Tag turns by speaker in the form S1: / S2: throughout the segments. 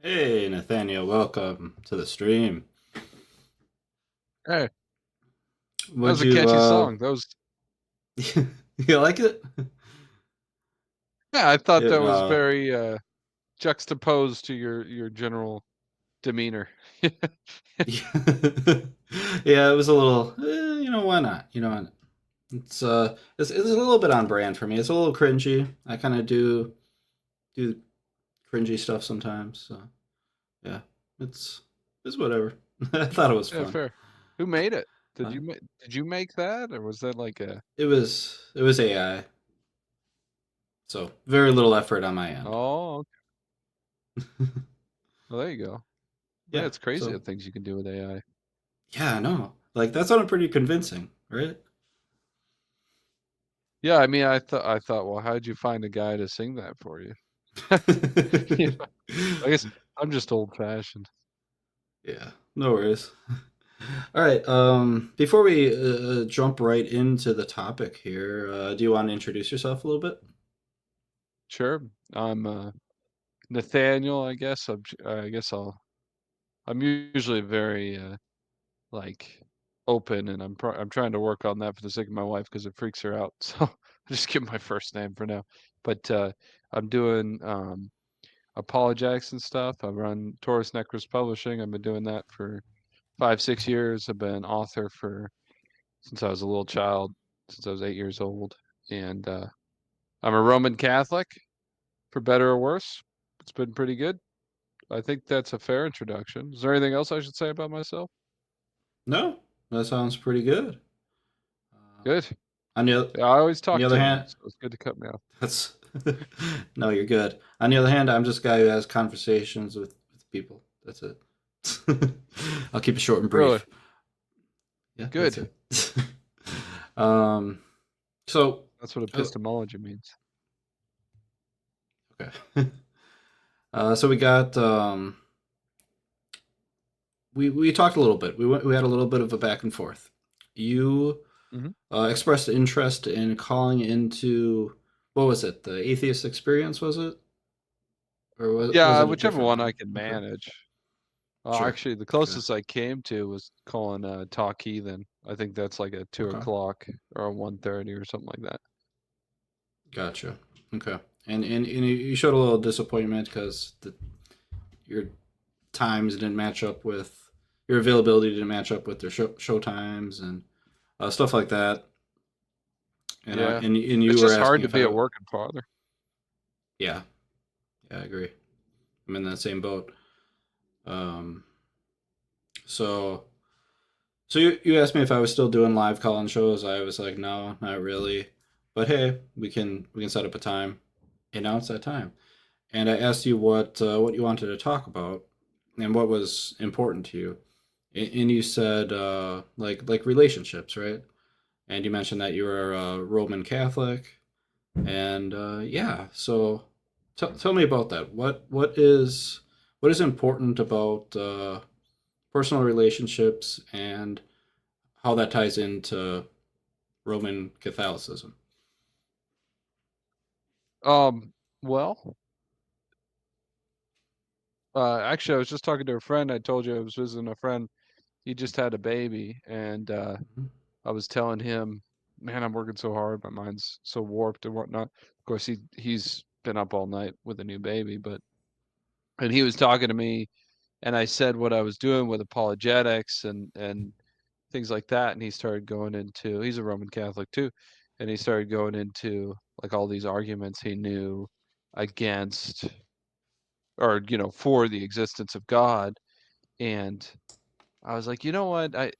S1: Hey, Nathaniel, welcome to the stream.
S2: Hey, that
S1: Would
S2: was a
S1: you,
S2: catchy song. That was,
S1: you like it?
S2: yeah, I thought
S1: It,
S2: that was very juxtaposed to your general demeanor.
S1: yeah, it was a little, why not? Why not? It's a little bit on brand for me. It's a little cringy. I kind of do cringy stuff sometimes. So yeah, it's it's whatever. I thought it was
S2: Yeah,
S1: fun.
S2: fair. Who made it?
S1: Uh,
S2: Did you make that, or was that like a?
S1: it was AI, so very little effort on my end.
S2: Oh, okay. Well, there you go. Man,
S1: Yeah,
S2: it's crazy
S1: so
S2: the things you can do with AI.
S1: yeah, no, like that sounded pretty convincing, right?
S2: Yeah, I mean, I thought, well, how'd you find a guy to sing that for you? You know, I guess I'm just old fashioned.
S1: Yeah, no worries. All right. Before we jump right into the topic here, do you want to introduce yourself a little bit?
S2: Sure, I'm Nathaniel. I guess I'm usually very like open, and I'm trying to work on that for the sake of my wife because it freaks her out. So I just give my first name for now. But I'm doing apologetics and stuff. I run Taurus Necros Publishing. I've been doing that for 5, 6 years. I've been author for since I was a little child, since I was 8 years old, and I'm a Roman Catholic, for better or worse. It's been pretty good. I think that's a fair introduction. Is there anything else I should say about myself?
S1: No, that sounds pretty good. Um,
S2: Good.
S1: on the
S2: Yeah, I always
S1: on the
S2: talk
S1: other
S2: too much,
S1: hand,
S2: so it's good to cut me off.
S1: that's no, you're good. On the other hand, I'm just a guy who has conversations with people. That's it. I'll keep it short and
S2: Really?
S1: brief. Yeah, that's
S2: Good.
S1: it. um, so,
S2: That's what
S1: uh,
S2: epistemology means.
S1: okay. So we got we talked a little bit. We had a little bit of a back and forth. You
S2: Hmm.
S1: expressed interest in calling into what was it? The atheist experience was it, or was
S2: Yeah,
S1: it a
S2: whichever
S1: different
S2: one I
S1: one?
S2: can
S1: Okay,
S2: manage.
S1: sure.
S2: Actually, the
S1: Okay,
S2: closest I came to was calling Talk Heathen. I think that's like a two
S1: okay,
S2: o'clock or a 1:30 or something like that.
S1: gotcha. Okay, and you showed a little disappointment because your times didn't match up with your availability didn't match up with their show times and stuff like that.
S2: Yeah.
S1: And
S2: It's
S1: you were
S2: just hard
S1: asking
S2: to
S1: if
S2: be a
S1: I
S2: working father.
S1: yeah, yeah, I agree. I'm in that same boat. Um, so you asked me if I was still doing live call-in shows. I was like, no, not really. But hey, we can set up a time, and now it's that time. And I asked you what you wanted to talk about, and what was important to you, and you said like relationships, right? And you mentioned that you were a Roman Catholic, and yeah. So tell me about that. What is important about personal relationships and how that ties into Roman Catholicism?
S2: Um, well, actually, I was just talking to a friend. I told you I was visiting a friend. He just had a baby, and
S1: Mhm.
S2: I was telling him, "Man, I'm working so hard. My mind's so warped and whatnot." Of course, he's been up all night with a new baby, but and he was talking to me, and I said what I was doing with apologetics and things like that, and he started going into he's a Roman Catholic too, and he started going into like all these arguments he knew against or for the existence of God, and I was like, you know what, I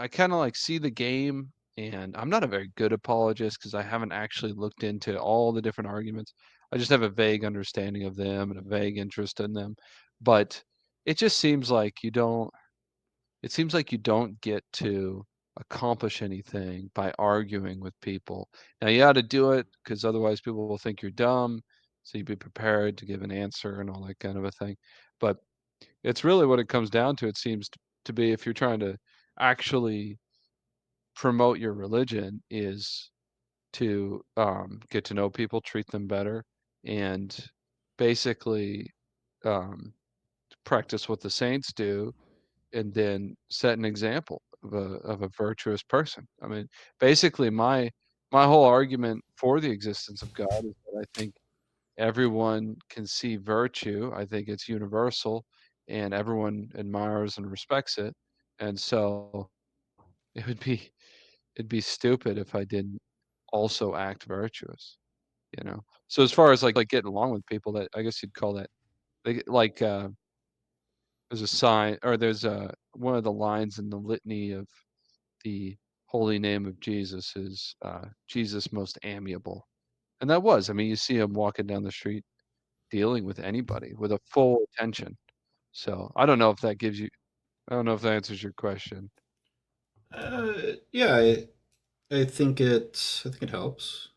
S2: kind of like see the game, and I'm not a very good apologist because I haven't actually looked into all the different arguments. I just have a vague understanding of them and a vague interest in them. But it just seems like you don't get to accomplish anything by arguing with people. Now you got to do it because otherwise people will think you're dumb. So you be prepared to give an answer and all that kind of a thing. But it's really what it comes down to. It seems to be if you're trying to actually promote your religion is to get to know people, treat them better, and basically, um, practice what the saints do, and then set an example of a virtuous person. I mean, basically, my whole argument for the existence of God is that I think everyone can see virtue. I think it's universal, and everyone admires and respects it. And so it would be it'd be stupid if I didn't also act virtuous, you know? So as far as, like getting along with people, that I guess you'd call that there's a sign, or there's a one of the lines in the litany of the holy name of Jesus is, "Jesus most amiable." And that was, I mean, you see him walking down the street dealing with anybody with a full attention. So, I don't know if that answers your question.
S1: Yeah, I think it helps.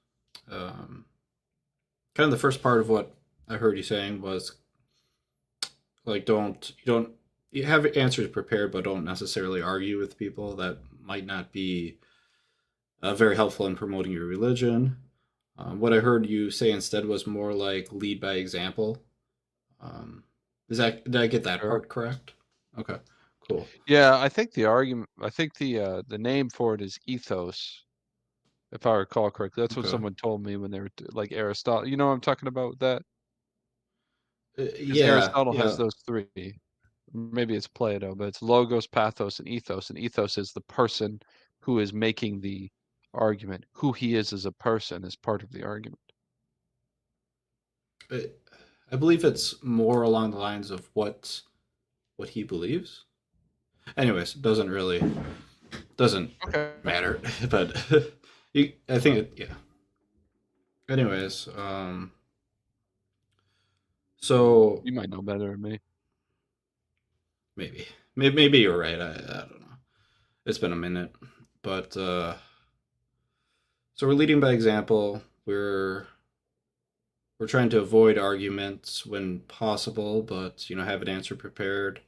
S1: Um, Kind of the first part of what I heard you saying was like don't you have answers prepared, but don't necessarily argue with people that might not be very helpful in promoting your religion. What I heard you say instead was more like lead by example. Um, did I get that
S2: Sure.
S1: part correct? Okay, cool.
S2: Yeah, I think the name for it is ethos, if I recall correctly. That's what
S1: Okay.
S2: someone told me when they were like Aristotle. You know what I'm talking about with that? Because
S1: Yeah,
S2: Aristotle has
S1: yeah.
S2: those three. Maybe it's Plato, but it's logos, pathos, and ethos is the person who is making the argument. Who he is as a person is part of the argument.
S1: I, I believe it's more along the lines of what he believes. Anyways, doesn't
S2: Okay.
S1: matter. But I think yeah. Anyways, so
S2: You might know better than me.
S1: maybe you're right. I don't know. It's been a minute, but so we're leading by example. We're trying to avoid arguments when possible, but have an answer prepared.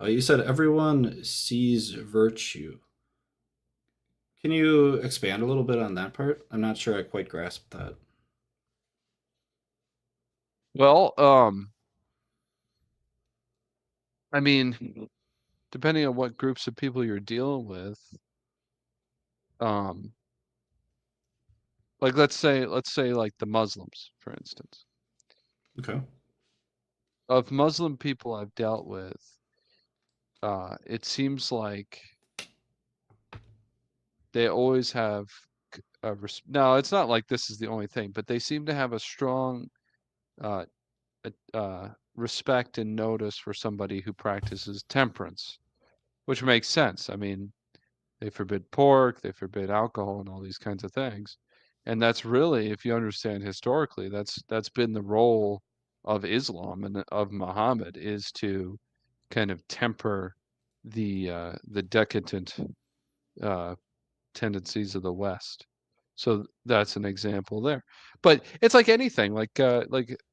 S1: You said everyone sees virtue. Can you expand a little bit on that part? I'm not sure I quite grasped that.
S2: Well, I mean, depending on what groups of people you're dealing with, um, like let's say like the Muslims, for instance.
S1: Okay.
S2: Of Muslim people I've dealt with, it seems like they always have no, it's not like this is the only thing, but they seem to have a strong uh, respect and notice for somebody who practices temperance, which makes sense. I mean, they forbid pork, they forbid alcohol, and all these kinds of things. And that's really, if you understand historically, that's been the role of Islam and of Muhammad, is to kind of temper the decadent uh, tendencies of the West. So that's an example there. But it's like anything, like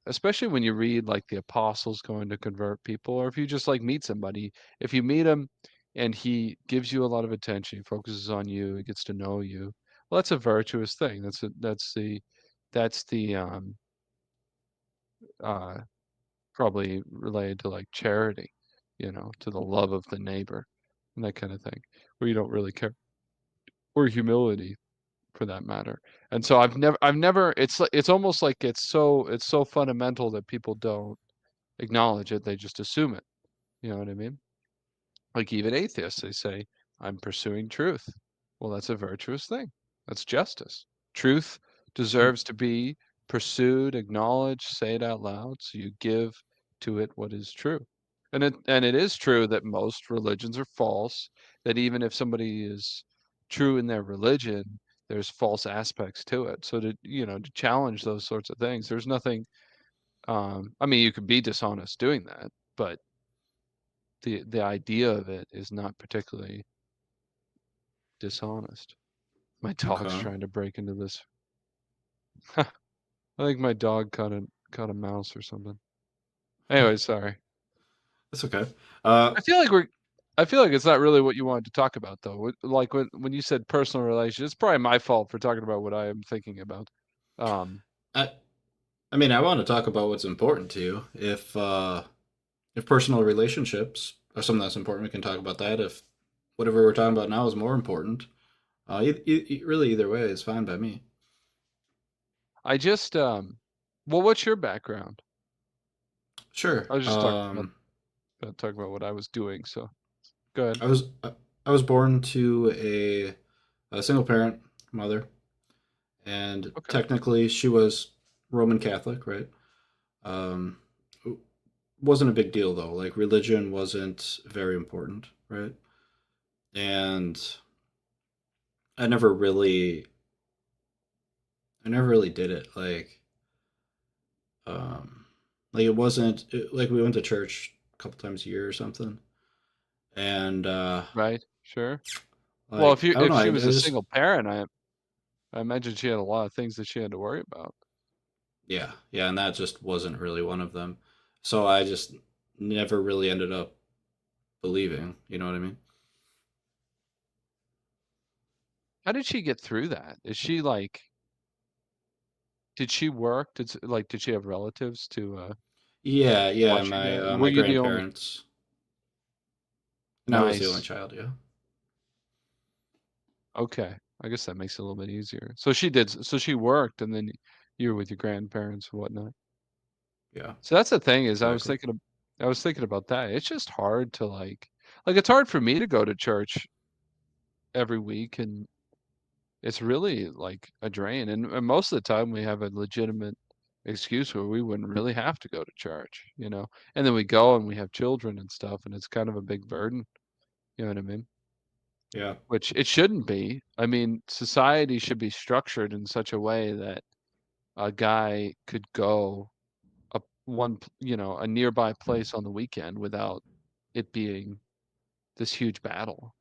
S2: especially when you read like the apostles going to convert people, or if you just like meet somebody, if you meet him and he gives you a lot of attention, he focuses on you, he gets to know you. Well, that's a virtuous thing. That's the uh probably related to like charity, to the love of the neighbor and that kind of thing, where you don't really care, or humility for that matter. And so I've never it's almost like it's so fundamental that people don't acknowledge it. They just assume it. You know what I mean? Like even atheists, they say, I'm pursuing truth. Well, that's a virtuous thing. That's justice. Truth deserves to be pursued, acknowledged, say it out loud, so you give to it what is true. And it is true that most religions are false, that even if somebody is true in their religion, there's false aspects to it. So to challenge those sorts of things, there's nothing I mean, you could be dishonest doing that, but the idea of it is not particularly dishonest. My dog's
S1: Okay.
S2: trying to break into this. I think my dog caught a mouse or something. Anyway, sorry.
S1: That's okay. Uh,
S2: I feel like we're I feel like it's not really what you wanted to talk about though. Like when you said personal relations, it's probably my fault for talking about what I am thinking about. Um,
S1: I I mean, I want to talk about what's important to you. if personal relationships are something that's important, we can talk about that. If whatever we're talking about now is more important, really either way is fine by me.
S2: I just well, what's your background?
S1: Sure.
S2: I was just talking about what I was doing, so go ahead.
S1: I was I was born to a single parent mother, and
S2: Okay.
S1: technically she was Roman Catholic, right? Um, wasn't a big deal though. Like religion wasn't very important, right? And I never really I never really did it. Um, like it wasn't like we went to church a couple times a year or something, and
S2: Right. Sure. Well,
S1: like I don't know.
S2: if she
S1: I
S2: was a
S1: just
S2: single parent, I imagine she had a lot of things that she had to worry about.
S1: yeah, and that just wasn't really one of them. So I just never really ended up believing. You know what I mean?
S2: How did she get through that? Is she like did she work? Did she have relatives to
S1: Yeah, yeah.
S2: watch you guys? Were
S1: My
S2: you the only
S1: grandparents, and I was the only
S2: nice?
S1: child. Yeah,
S2: Okay. I guess that makes it a little bit easier. So she worked and then you were with your grandparents and whatnot.
S1: yeah,
S2: So that's the thing is
S1: exactly.
S2: I was thinking about that. It's just hard to like it's hard for me to go to church every week and it's really like a drain. And most of the time we have a legitimate excuse where we wouldn't really have to go to church, you know. And then we go and we have children and stuff and it's kind of a big burden, you know what I mean?
S1: Yeah,
S2: Which it shouldn't be. I mean, society should be structured in such a way that a guy could go you know, a nearby place on the weekend without it being this huge battle.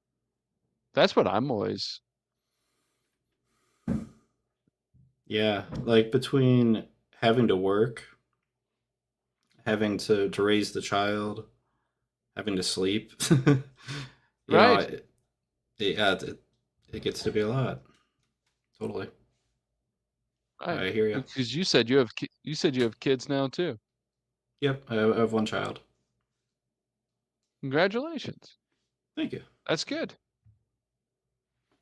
S2: That's what I'm always
S1: yeah. Like between having to work, having to raise the child, having to sleep, you know,
S2: right,
S1: yeah, it gets to be a lot. Totally,
S2: right.
S1: I hear you.
S2: Because you said you have kids now too.
S1: Yep, I have one child.
S2: Congratulations.
S1: Thank you.
S2: That's good.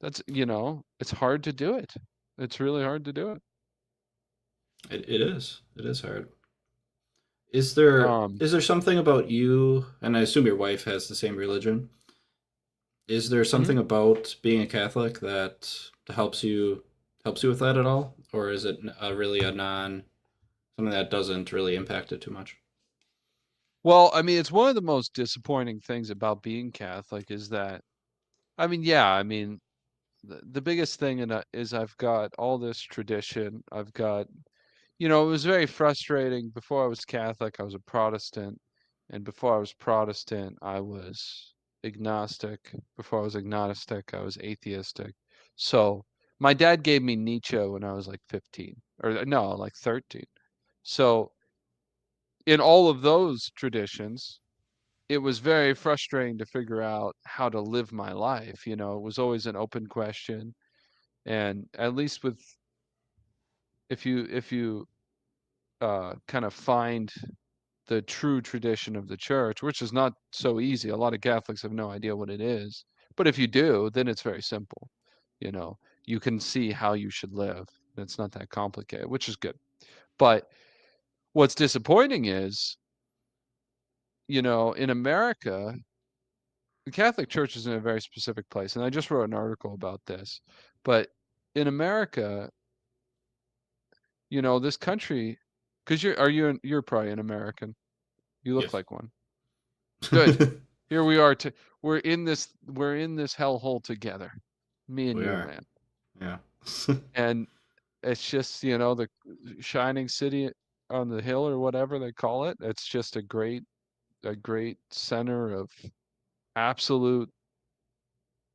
S2: That's you know, it's hard to do it. It's really hard to do it.
S1: It is. It is hard.
S2: Um,
S1: Is there something about you, and I assume your wife has the same religion? Is there
S2: mhm.
S1: something about being a Catholic that helps you with that at all, or is it really a non something that doesn't really impact it too much?
S2: Well, I mean, it's one of the most disappointing things about being Catholic is that I mean, yeah, I mean, the biggest thing is I've got all this tradition. I've got you know, it was very frustrating. Before I was Catholic, I was a Protestant, and before I was Protestant, I was agnostic. Before I was agnostic, I was atheistic. So my dad gave me Nietzsche when I was like 15, or no, like 13. So in all of those traditions, it was very frustrating to figure out how to live my life. You know, it was always an open question. And at least with if you kind of find the true tradition of the church, which is not so easy. A lot of Catholics have no idea what it is. But if you do, then it's very simple. You know, you can see how you should live. It's not that complicated, which is good. But what's disappointing is, you know, in America, the Catholic Church is in a very specific place. And I just wrote an article about this. But in America, you know, this country, because you're probably an American. You look
S1: Yes.
S2: like one. Good. Here we are to we're in this hellhole together. Me and
S1: We
S2: you,
S1: are.
S2: man.
S1: Yeah.
S2: And it's just, you know, the shining city on the hill or whatever they call it. It's just a great center of absolute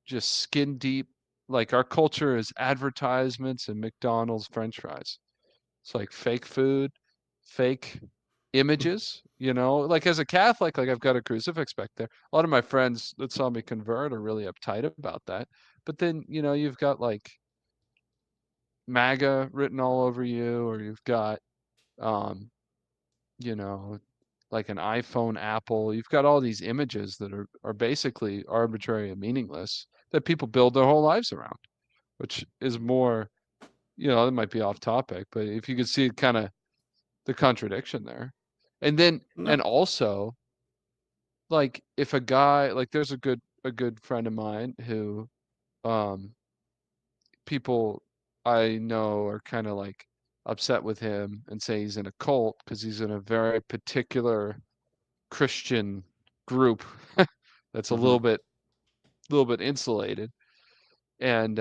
S2: just skin deep like our culture is advertisements and McDonald's french fries. It's like fake food, fake images, you know? Like as a Catholic, like I've got a crucifix back there. A lot of my friends that saw me convert are really uptight about that. But then, you know, you've got like MAGA written all over you, or you've got um, you know, like an iPhone, Apple. You've got all these images that are basically arbitrary and meaningless that people build their whole lives around, which is more, that might be off topic, but if you could see kind of the contradiction there. And then,
S1: No.
S2: and also, like if a guy, like there's a good friend of mine who, um, people I know are kind of like upset with him and say he's in a cult because he's in a very particular Christian group that's a
S1: Hmm.
S2: little bit insulated. And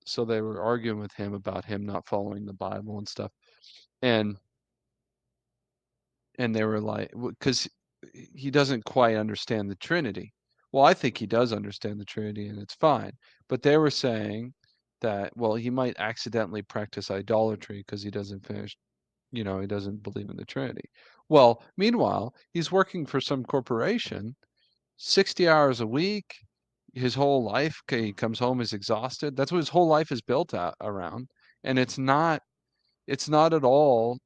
S2: so they were arguing with him about him not following the Bible and stuff. And they were like, because he doesn't quite understand the Trinity. Well, I think he does understand the Trinity, and it's fine. But they were saying that, well, he might accidentally practice idolatry because he doesn't finish, he doesn't believe in the Trinity. Well, meanwhile, he's working for some corporation, 60 hours a week, his whole life. He comes home, is exhausted. That's what his whole life is built around. And it's not at all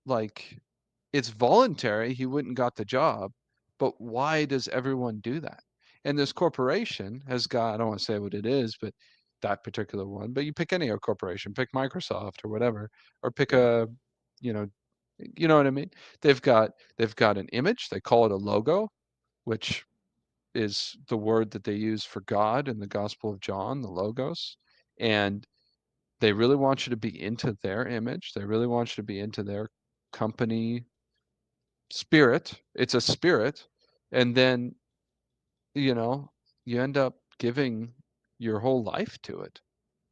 S2: like, it's voluntary. He wouldn't got the job, but why does everyone do that? And this corporation has got, I don't want to say what it is, but that particular one, but you pick any other corporation, pick Microsoft or whatever, or pick
S1: Yeah.
S2: you know, you know what I mean? They've got an image, they call it a logo, which is the word that they use for God in the Gospel of John, the logos. And they really want you to be into their image. They really want you to be into their company spirit. It's a spirit. And then, you know, you end up giving your whole life to it.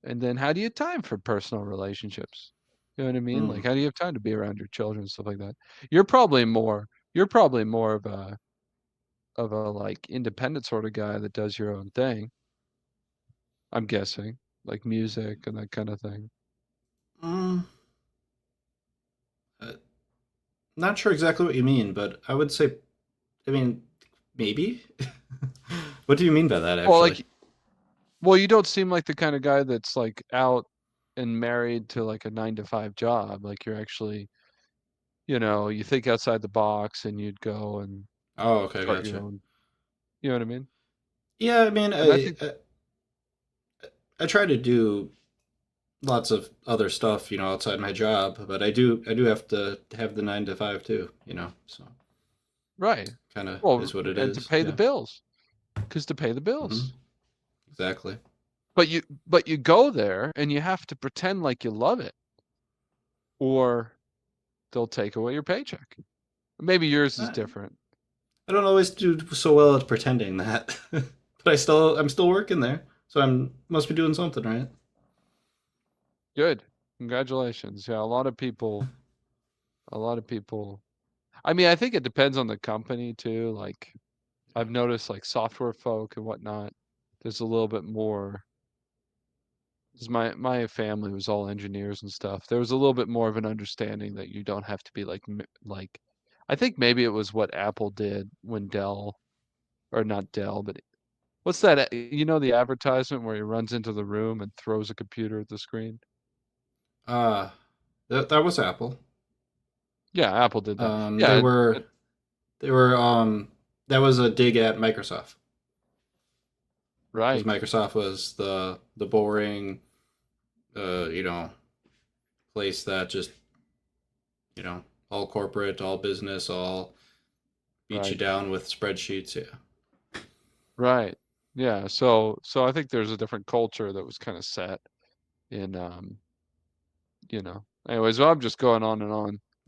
S2: And then how do you have time for personal relationships? You know what I mean? Like
S1: Mm.
S2: how do you have time to be around your children and stuff like that? You're probably more of a like independent sort of guy that does your own thing, I'm guessing, like music and that kind of thing.
S1: Mm. Uh, Not sure exactly what you mean, but I would say, I mean, maybe. What do you mean by that,
S2: Well,
S1: actually?
S2: like, well, you don't seem like the kind of guy that's like out and married to like a 9 to 5 job. Like you're actually, you think outside the box and you'd go and
S1: Oh, okay,
S2: start your
S1: gotcha.
S2: own, you know what I mean?
S1: Yeah, I mean,
S2: And I think,
S1: I try to do lots of other stuff, outside my job, but I do have to have the 9 to 5 too, so
S2: right.
S1: kind of
S2: Well,
S1: is what it
S2: and to
S1: is.
S2: pay the
S1: Yeah.
S2: bills, because to pay the
S1: Hmm.
S2: bills.
S1: Exactly.
S2: But you go there and you have to pretend like you love it, or they'll take away your paycheck. Maybe yours is
S1: I,
S2: different.
S1: I don't always do so well at pretending that, but I'm still working there, so I'm must be doing something right.
S2: Good. Congratulations. Yeah, a lot of people. I mean, I think it depends on the company too. Like
S1: Yeah.
S2: I've noticed like software folk and whatnot, there's a little bit more, 'cause my family was all engineers and stuff. There was a little bit more of an understanding that you don't have to be like like I think maybe it was what Apple did when Dell, or not Dell, but what's that? The advertisement where he runs into the room and throws a computer at the screen?
S1: Uh that was Apple.
S2: Yeah, Apple did that.
S1: They
S2: Yeah,
S1: were they were that was a dig at Microsoft because
S2: right,
S1: Microsoft was the boring, uh, you know, place that just all corporate, all business, all beat you
S2: right,
S1: down with spreadsheets. Yeah.
S2: right. Yeah, so I think there's a different culture that was kind of set in Anyways, well, I'm just going on and on.
S1: All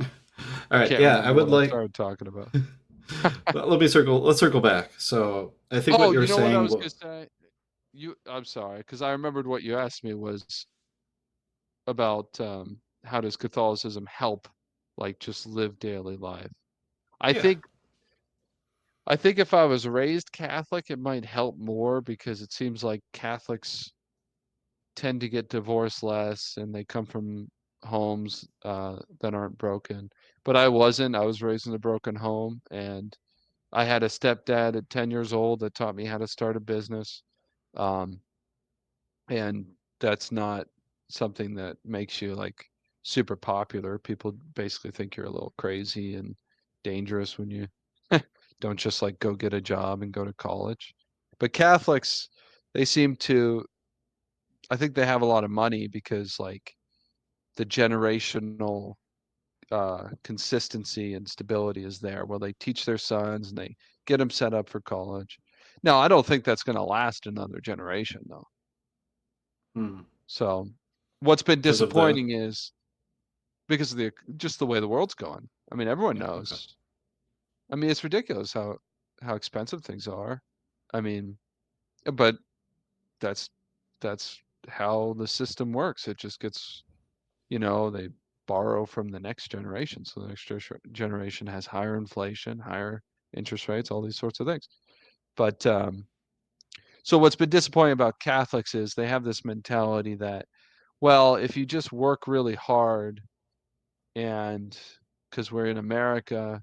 S2: I
S1: right.
S2: can't
S1: Yeah, I
S2: remember
S1: would
S2: what I
S1: like.
S2: started talking about.
S1: Well, let's circle back. So I think what
S2: Oh,
S1: you were
S2: you know what I
S1: saying.
S2: was gonna say? I'm sorry, because I remembered what you asked me was about how does Catholicism help, like, just live daily life. I
S1: Yeah.
S2: think I think if I was raised Catholic, it might help more because it seems like Catholics tend to get divorced less and they come from homes that aren't broken. But I wasn't. I was raised in a broken home, and I had a stepdad at 10 years old that taught me how to start a business. Um, and that's not something that makes you like super popular. People basically think you're a little crazy and dangerous when you don't just like go get a job and go to college. But Catholics, they seem to, I think they have a lot of money because like the generational consistency and stability is there. Well, they teach their sons and they get them set up for college. Now, I don't think that's going to last another generation though.
S1: Hmm.
S2: So, what's been
S1: Because of the.
S2: disappointing is because of the just the way the world's going. I mean, everyone
S1: Yeah. Okay.
S2: knows. I mean, it's ridiculous how expensive things are. I mean, but that's that's how the system works. It just gets, they borrow from the next generation. So the next generation has higher inflation, higher interest rates, all these sorts of things. But so what's been disappointing about Catholics is they have this mentality that, well, if you just work really hard and because we're in America,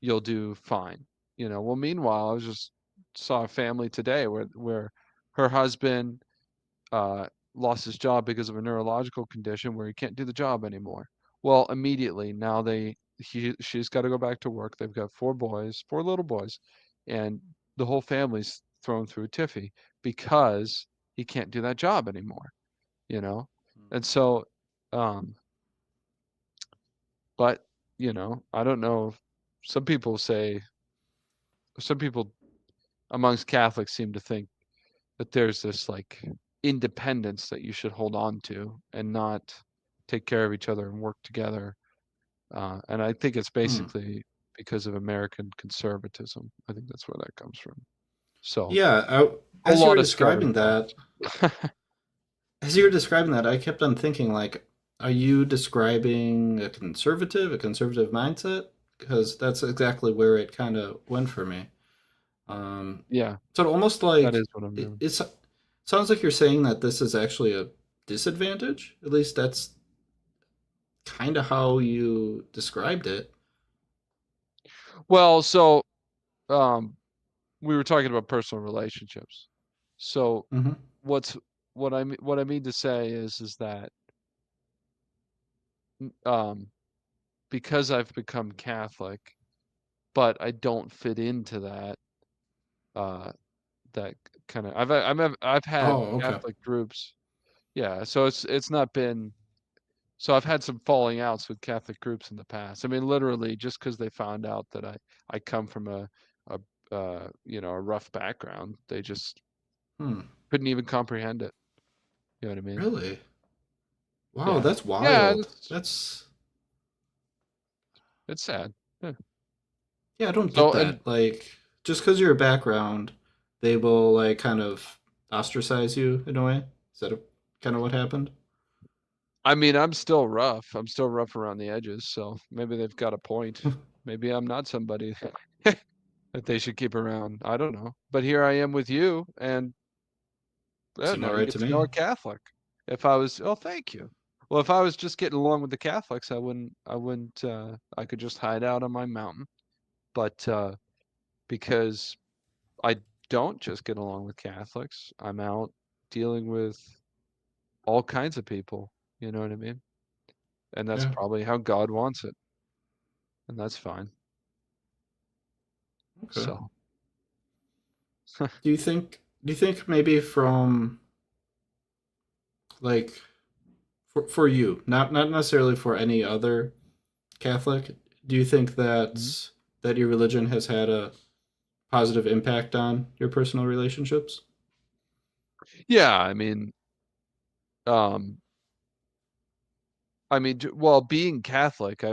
S2: you'll do fine. Well, meanwhile, I was just saw a family today where her husband uh, lost his job because of a neurological condition where he can't do the job anymore. Well, immediately now she's got to go back to work. They've got four little boys, and the whole family's thrown through a tiffy because he can't do that job anymore. You know, and so, um, but I don't know. Some people say some people amongst Catholics seem to think that there's this like independence that you should hold on to and not take care of each other and work together. And I think it's
S1: Hmm.
S2: basically because of American conservatism. I think that's where that comes from. So
S1: Yeah.
S2: a
S1: As you were
S2: lot of scattered
S1: describing that,
S2: thoughts.
S1: I kept on thinking like, are you describing a conservative mindset? Because that's exactly where it kind of went for me. Um,
S2: Yeah,
S1: so almost
S2: that
S1: like
S2: is what I'm doing.
S1: it sounds like you're saying that this is actually a disadvantage. At least that's kind of how you described it.
S2: Well, so um, we were talking about personal relationships. So
S1: Hmm.
S2: what's what I mean to say is that um, because I've become Catholic, but I don't fit into uh, that kind of. I've had
S1: Oh, okay.
S2: Catholic groups. Yeah, so it's not been. So I've had some falling outs with Catholic groups in the past. I mean, literally, just because they found out that I come from a a rough background, they just
S1: Hmm.
S2: couldn't even comprehend it. You know what I mean?
S1: Really? Wow,
S2: Yeah,
S1: that's
S2: yeah,
S1: wild. That's
S2: it's sad. Yeah.
S1: yeah, I don't get
S2: So and
S1: that. Like, just because you're a background, they will like kind of ostracize you in a way. Is that kind of what happened?
S2: I mean, I'm still rough. I'm still rough around the edges. So maybe they've got a point. Maybe I'm not somebody that they should keep around. I don't know. But here I am with you, and
S1: Seem
S2: now
S1: all
S2: you
S1: right
S2: get
S1: to
S2: to know
S1: me.
S2: a Catholic. If I was, oh, thank you. Well, if I was just getting along with the Catholics, I wouldn't, I could just hide out on my mountain. But because I don't just get along with Catholics, I'm out dealing with all kinds of people. You know what I mean? And that's
S1: Yeah.
S2: probably how God wants it, and that's fine.
S1: Okay.
S2: So,
S1: Do you think maybe from like for you, not necessarily for any other Catholic, do you think
S2: mhm.
S1: that your religion has had a positive impact on your personal relationships?
S2: Yeah, um, well, being Catholic,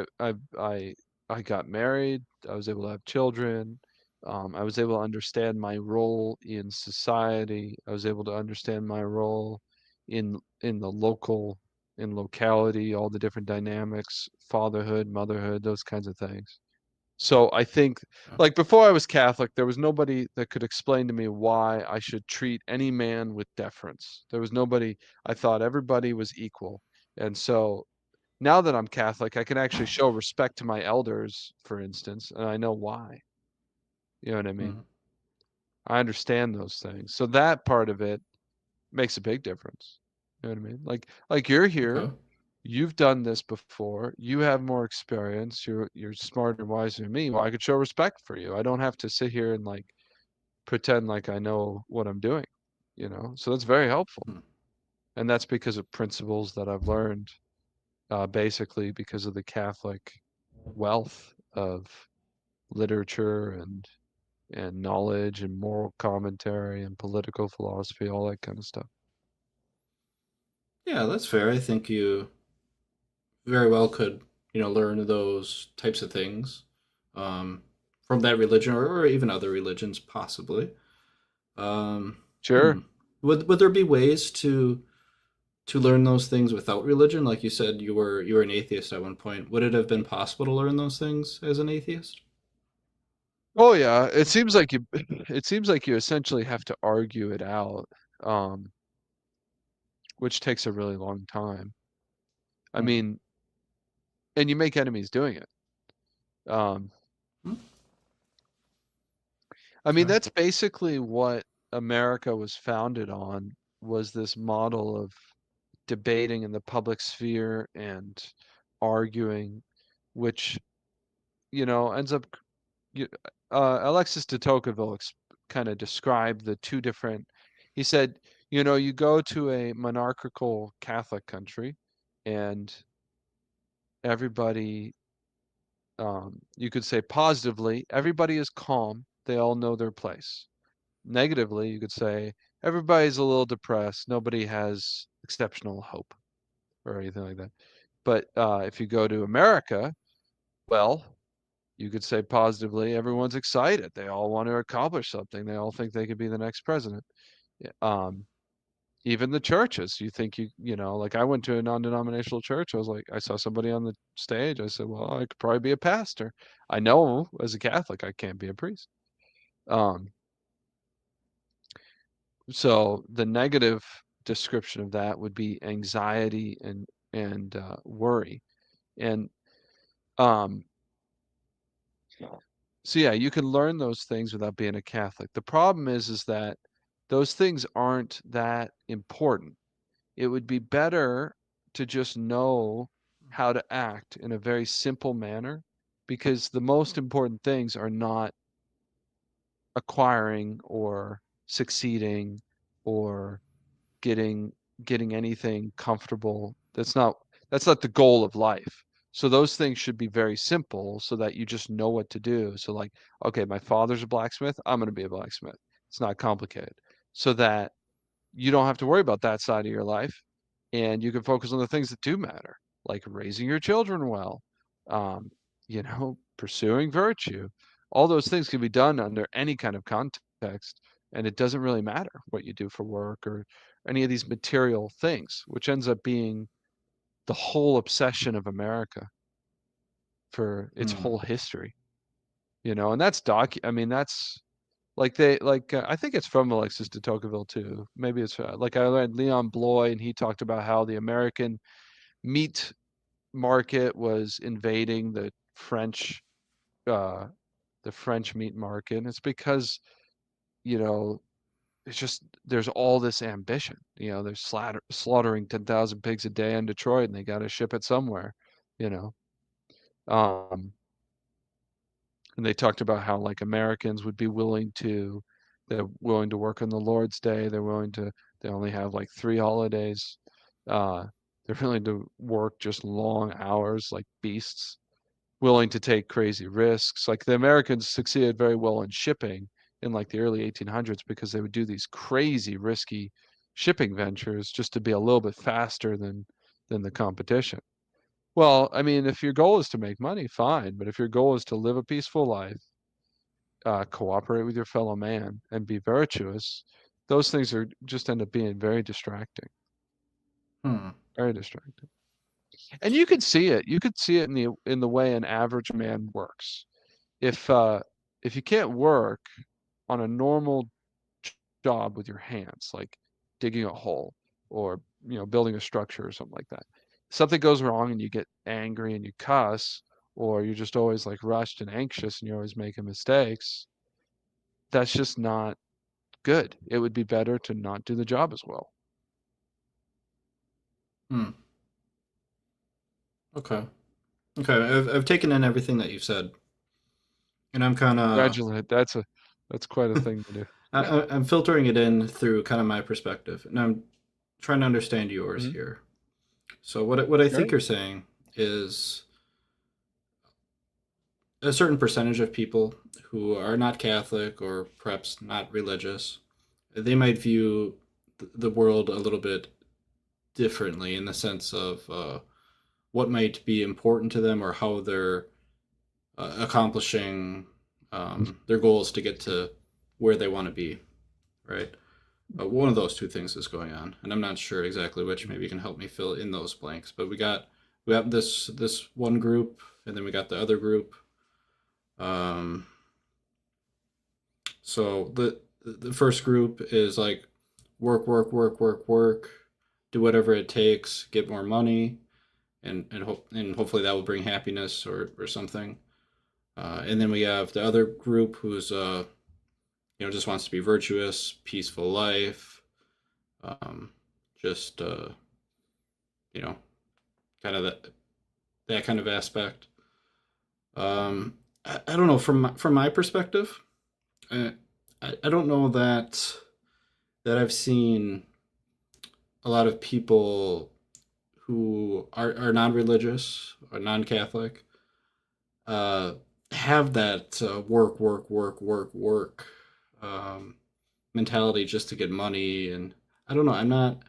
S2: I got married. I was able to have children. I was able to understand my role in society. I was able to understand my role in the locality, all the different dynamics, fatherhood, motherhood, those kinds of things. So I think,
S1: Yeah.
S2: like before I was Catholic, there was nobody that could explain to me why I should treat any man with deference. There was nobody. I thought everybody was equal. And so now that I'm Catholic, I can actually show respect to my elders, for instance, and I know why. You know what I mean?
S1: Hmm.
S2: I understand those things. So that part of it makes a big difference. You know what I mean? Like you're here,
S1: Okay.
S2: You've done this before. You have more experience. You're smarter and wiser than me. Well, I could show respect for you. I don't have to sit here and like pretend like I know what I'm doing, you know? So that's very helpful.
S1: Hmm.
S2: And that's because of principles that I've learned, basically because of the Catholic wealth of literature and knowledge and moral commentary and political philosophy, all that kind of stuff.
S1: Yeah, that's fair. I think you very well could, learn those types of things um, from that religion, or even other religions, possibly. Um, hmm.
S2: Sure.
S1: Would there be ways to learn those things without religion? Like you said, you were an atheist at one point. Would it have been possible to learn those things as an atheist?
S2: Oh yeah, it seems like you it seems like you essentially have to argue it out, um, which takes a really long time. I
S1: Hmm.
S2: mean, and you make enemies doing it. Um,
S1: Hmm.
S2: I mean,
S1: Okay.
S2: that's basically what America was founded on, was this model of debating in the public sphere and arguing, which, ends up you, Alexis de Tocqueville kind of described the two different. He said, you go to a monarchical Catholic country, and everybody, you could say positively, everybody is calm. They all know their place. Negatively, you could say everybody's a little depressed. Nobody has exceptional hope or anything like that. But if you go to America, well, you could say positively, everyone's excited. They all want to accomplish something. They all think they could be the next president. Yeah, even the churches, you think like I went to a non-denominational church. I was like, I saw somebody on the stage. I said, well, I could probably be a pastor. I know as a Catholic, I can't be a priest. Um, so the negative description of that would be anxiety and worry. And um, So yeah, you can learn those things without being a Catholic. The problem is that those things aren't that important. It would be better to just know how to act in a very simple manner, because the most important things are not acquiring or succeeding or getting getting anything comfortable. That's not the goal of life. So those things should be very simple so that you just know what to do. So like, okay, my father's a blacksmith, I'm going to be a blacksmith. It's not complicated. So that you don't have to worry about that side of your life, and you can focus on the things that do matter, like raising your children well, pursuing virtue. All those things can be done under any kind of context, and it doesn't really matter what you do for work or any of these material things, which ends up being the whole obsession of America for its
S1: Hmm.
S2: whole history. And I mean, that's I think it's from Alexis de Tocqueville too. Maybe it's like I read Leon Bloy, and he talked about how the American meat market was invading uh, the French meat market. And it's because you know it's just there's all this ambition. They're slaughtering 10,000 pigs a day in Detroit, and they got to ship it somewhere. You know, um, and they talked about how like Americans would be they're willing to work on the Lord's Day. They only have like 3 holidays. Uh, they're willing to work just long hours like beasts, willing to take crazy risks. Like the Americans succeeded very well in shipping in like the early 1800s because they would do these crazy risky shipping ventures just to be a little bit faster than the competition. Well, I mean, if your goal is to make money, fine. But if your goal is to live a peaceful life, cooperate with your fellow man, and be virtuous, those things are just end up being very distracting.
S1: Hmm.
S2: Very distracting. And you could see it. You could see it in the way an average man works. If uh, if you can't work on a normal job with your hands, like digging a hole or building a structure or something like that, something goes wrong and you get angry and you cuss, or you're just always like rushed and anxious and you're always making mistakes. That's just not good. It would be better to not do the job as well.
S1: Hmm. Okay. Okay. I've taken in everything that you said, and I'm kind of
S2: Congratulate. That's quite a thing to do.
S1: I'm filtering it in through kind of my perspective, and I'm trying to understand yours
S2: Mhm.
S1: here. So what I
S2: All
S1: think
S2: right.
S1: you're saying is a certain percentage of people who are not Catholic or perhaps not religious, they might view the world a little bit differently in the sense of what might be important to them or how they're accomplishing their goals to get to where they want to be, right? One of those two things is going on, and I'm not sure exactly which. Maybe you can help me fill in those blanks. But we got this one group, and then we got the other group. Um, so the first group is like work, work, work, work, work, do whatever it takes, get more money, and hopefully that will bring happiness or something. And then we have the other group who's just wants to be virtuous, peaceful life, um, just you know kind of that kind of aspect. I don't know from my perspective. I, I don't know that I've seen a lot of people who are non-religious or non-Catholic uh, have that work, work, work, work, work um, mentality just to get money. And I don't know. I'm not.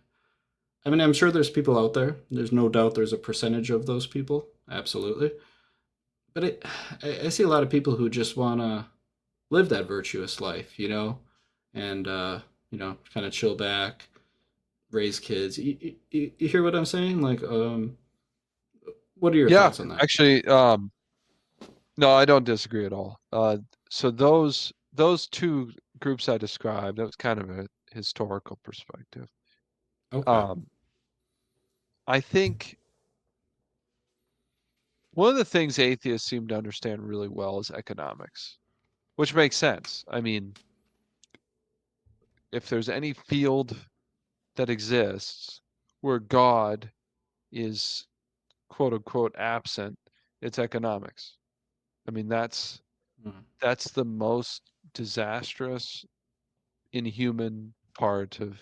S1: I mean, I'm sure there's people out there. There's no doubt there's a percentage of those people. Absolutely. But I see a lot of people who just want to live that virtuous life, and kind of chill back, raise kids. You hear what I'm saying? Like, what are your
S2: Yeah,
S1: thoughts on that?
S2: actually, no, I don't disagree at all. So those two groups I described, that was kind of a historical perspective.
S1: Okay.
S2: Um, I think one of the things atheists seem to understand really well is economics, which makes sense. I mean, if there's any field that exists where God is quote unquote absent, it's economics. I mean,
S1: Mm,
S2: that's the most disastrous, inhuman part of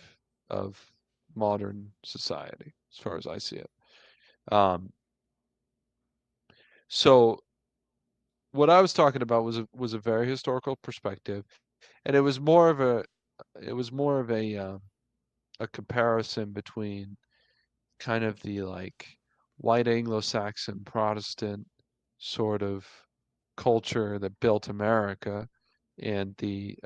S2: modern society, as far as I see it. Um, so what I was talking about was a very historical perspective, and it was more of a comparison between kind of the like white Anglo-Saxon Protestant sort of culture that built America and the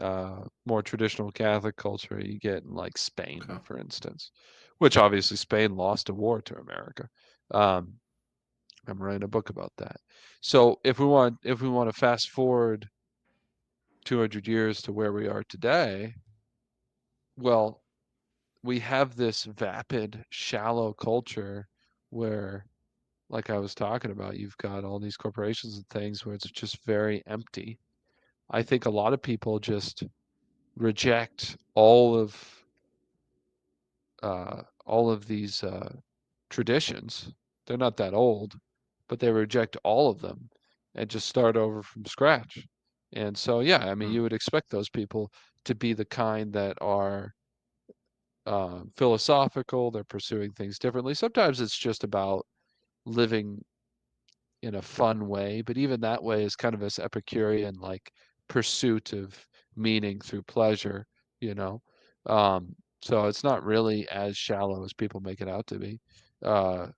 S2: more traditional Catholic culture you get in like Spain,
S1: okay.
S2: for instance, which obviously Spain lost a war to America. Um, I'm writing a book about that. So if we want to fast forward 200 years to where we are today, well, we have this vapid, shallow culture where, like I was talking about, you've got all these corporations and things where it's just very empty. I think a lot of people just reject all of these traditions. They're not that old, but they reject all of them and just start over from scratch. And so, yeah, I mean,
S1: Mm,
S2: you would expect those people to be the kind that are philosophical. They're pursuing things differently. Sometimes it's just about living in a fun way, but even that way is kind of this Epicurean like pursuit of meaning through pleasure, you know. Um, so it's not really as shallow as people make it out to be. Uh,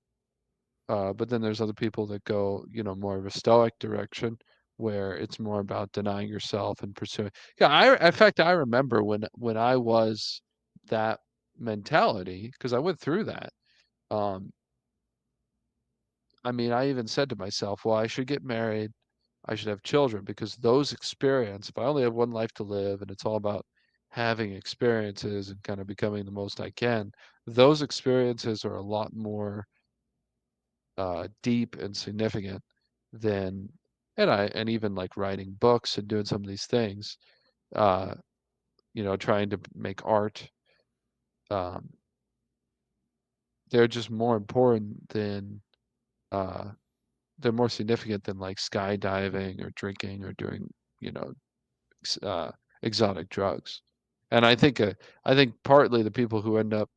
S2: but then there's other people that go, more of a stoic direction where it's more about denying yourself and pursuing. Yeah, in fact, I remember when I was that mentality because I went through that. Um, I mean, I even said to myself, well, I should get married. I should have children because those experience, if I only have one life to live and it's all about having experiences and kind of becoming the most I can, those experiences are a lot more deep and significant than, and even like writing books and doing some of these things, uh, trying to make art, um, they're just more important than uh, they're more significant than like skydiving or drinking or doing, you know, exotic drugs. And I think partly the people who end up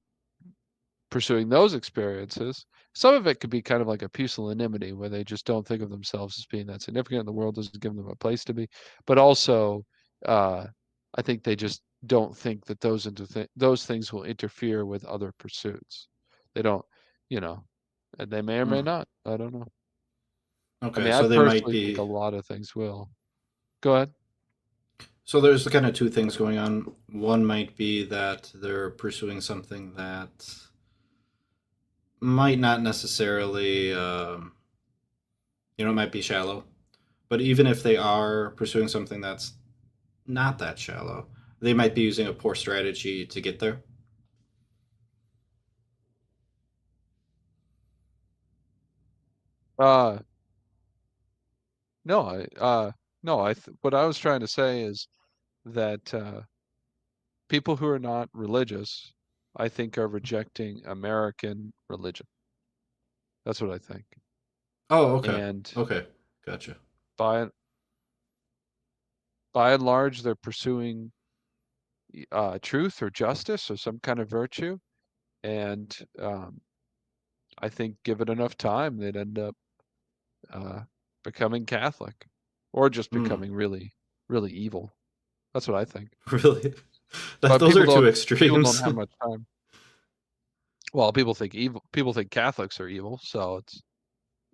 S2: pursuing those experiences, some of it could be kind of like a pusillanimity where they just don't think of themselves as being that significant and the world doesn't give them a place to be. But also, uh, I think they just don't think that those things will interfere with other pursuits. They don't, you know, and they may or may
S1: Hmm.
S2: not. I don't know. I
S1: Okay,
S2: mean, I
S1: so they might
S2: personally think a
S1: be.
S2: lot of things will. Go ahead.
S1: So there's kind of two things going on. One might be that they're pursuing something that might not necessarily, it might be shallow. But even if they are pursuing something that's not that shallow, they might be using a poor strategy to get there.
S2: Uh, no, no, what I was trying to say is that people who are not religious, I think, are rejecting American religion. That's what I think.
S1: Oh, okay.
S2: And
S1: Okay. Gotcha.
S2: by by and large, they're pursuing truth or justice or some kind of virtue. And I think, given enough time, they'd end up uh, becoming Catholic, or just
S1: Hmm.
S2: becoming really, really evil. That's what I think.
S1: Really?
S2: But
S1: Those are two extremes.
S2: people don't have much time. Well, people think Catholics are evil, so it's.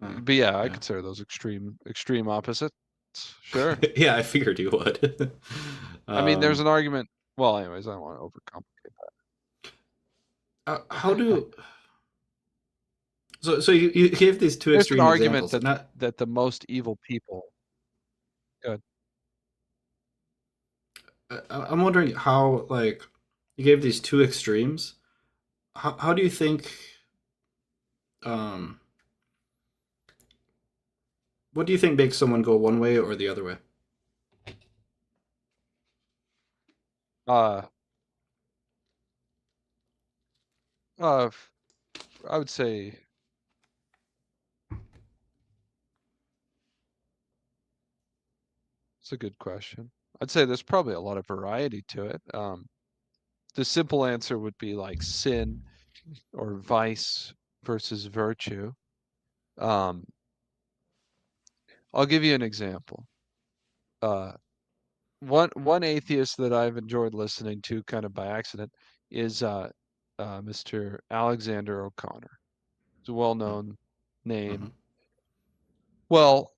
S1: Oh,
S2: But yeah, I
S1: yeah.
S2: consider those extreme opposites. Sure.
S1: Yeah, I figured you would.
S2: I mean, there's
S1: um,
S2: an argument. Well, anyways, I don't want to overcomplicate
S1: how
S2: that.
S1: do so you gave these two
S2: There's an
S1: extreme
S2: argument
S1: examples. Not
S2: that the most evil people. Good.
S1: I'm wondering how, like, you gave these two extremes. How do you think, um what do you think makes someone go one way or the other way?
S2: Uh, f- I would say it's a good question. I'd say there's probably a lot of variety to it. The simple answer would be like sin or vice versus virtue. Um, I'll give you an example. Uh, one atheist that I've enjoyed listening to kind of by accident is Mr. Alexander O'Connor. It's a well-known
S1: Mm-hmm.
S2: name. Well,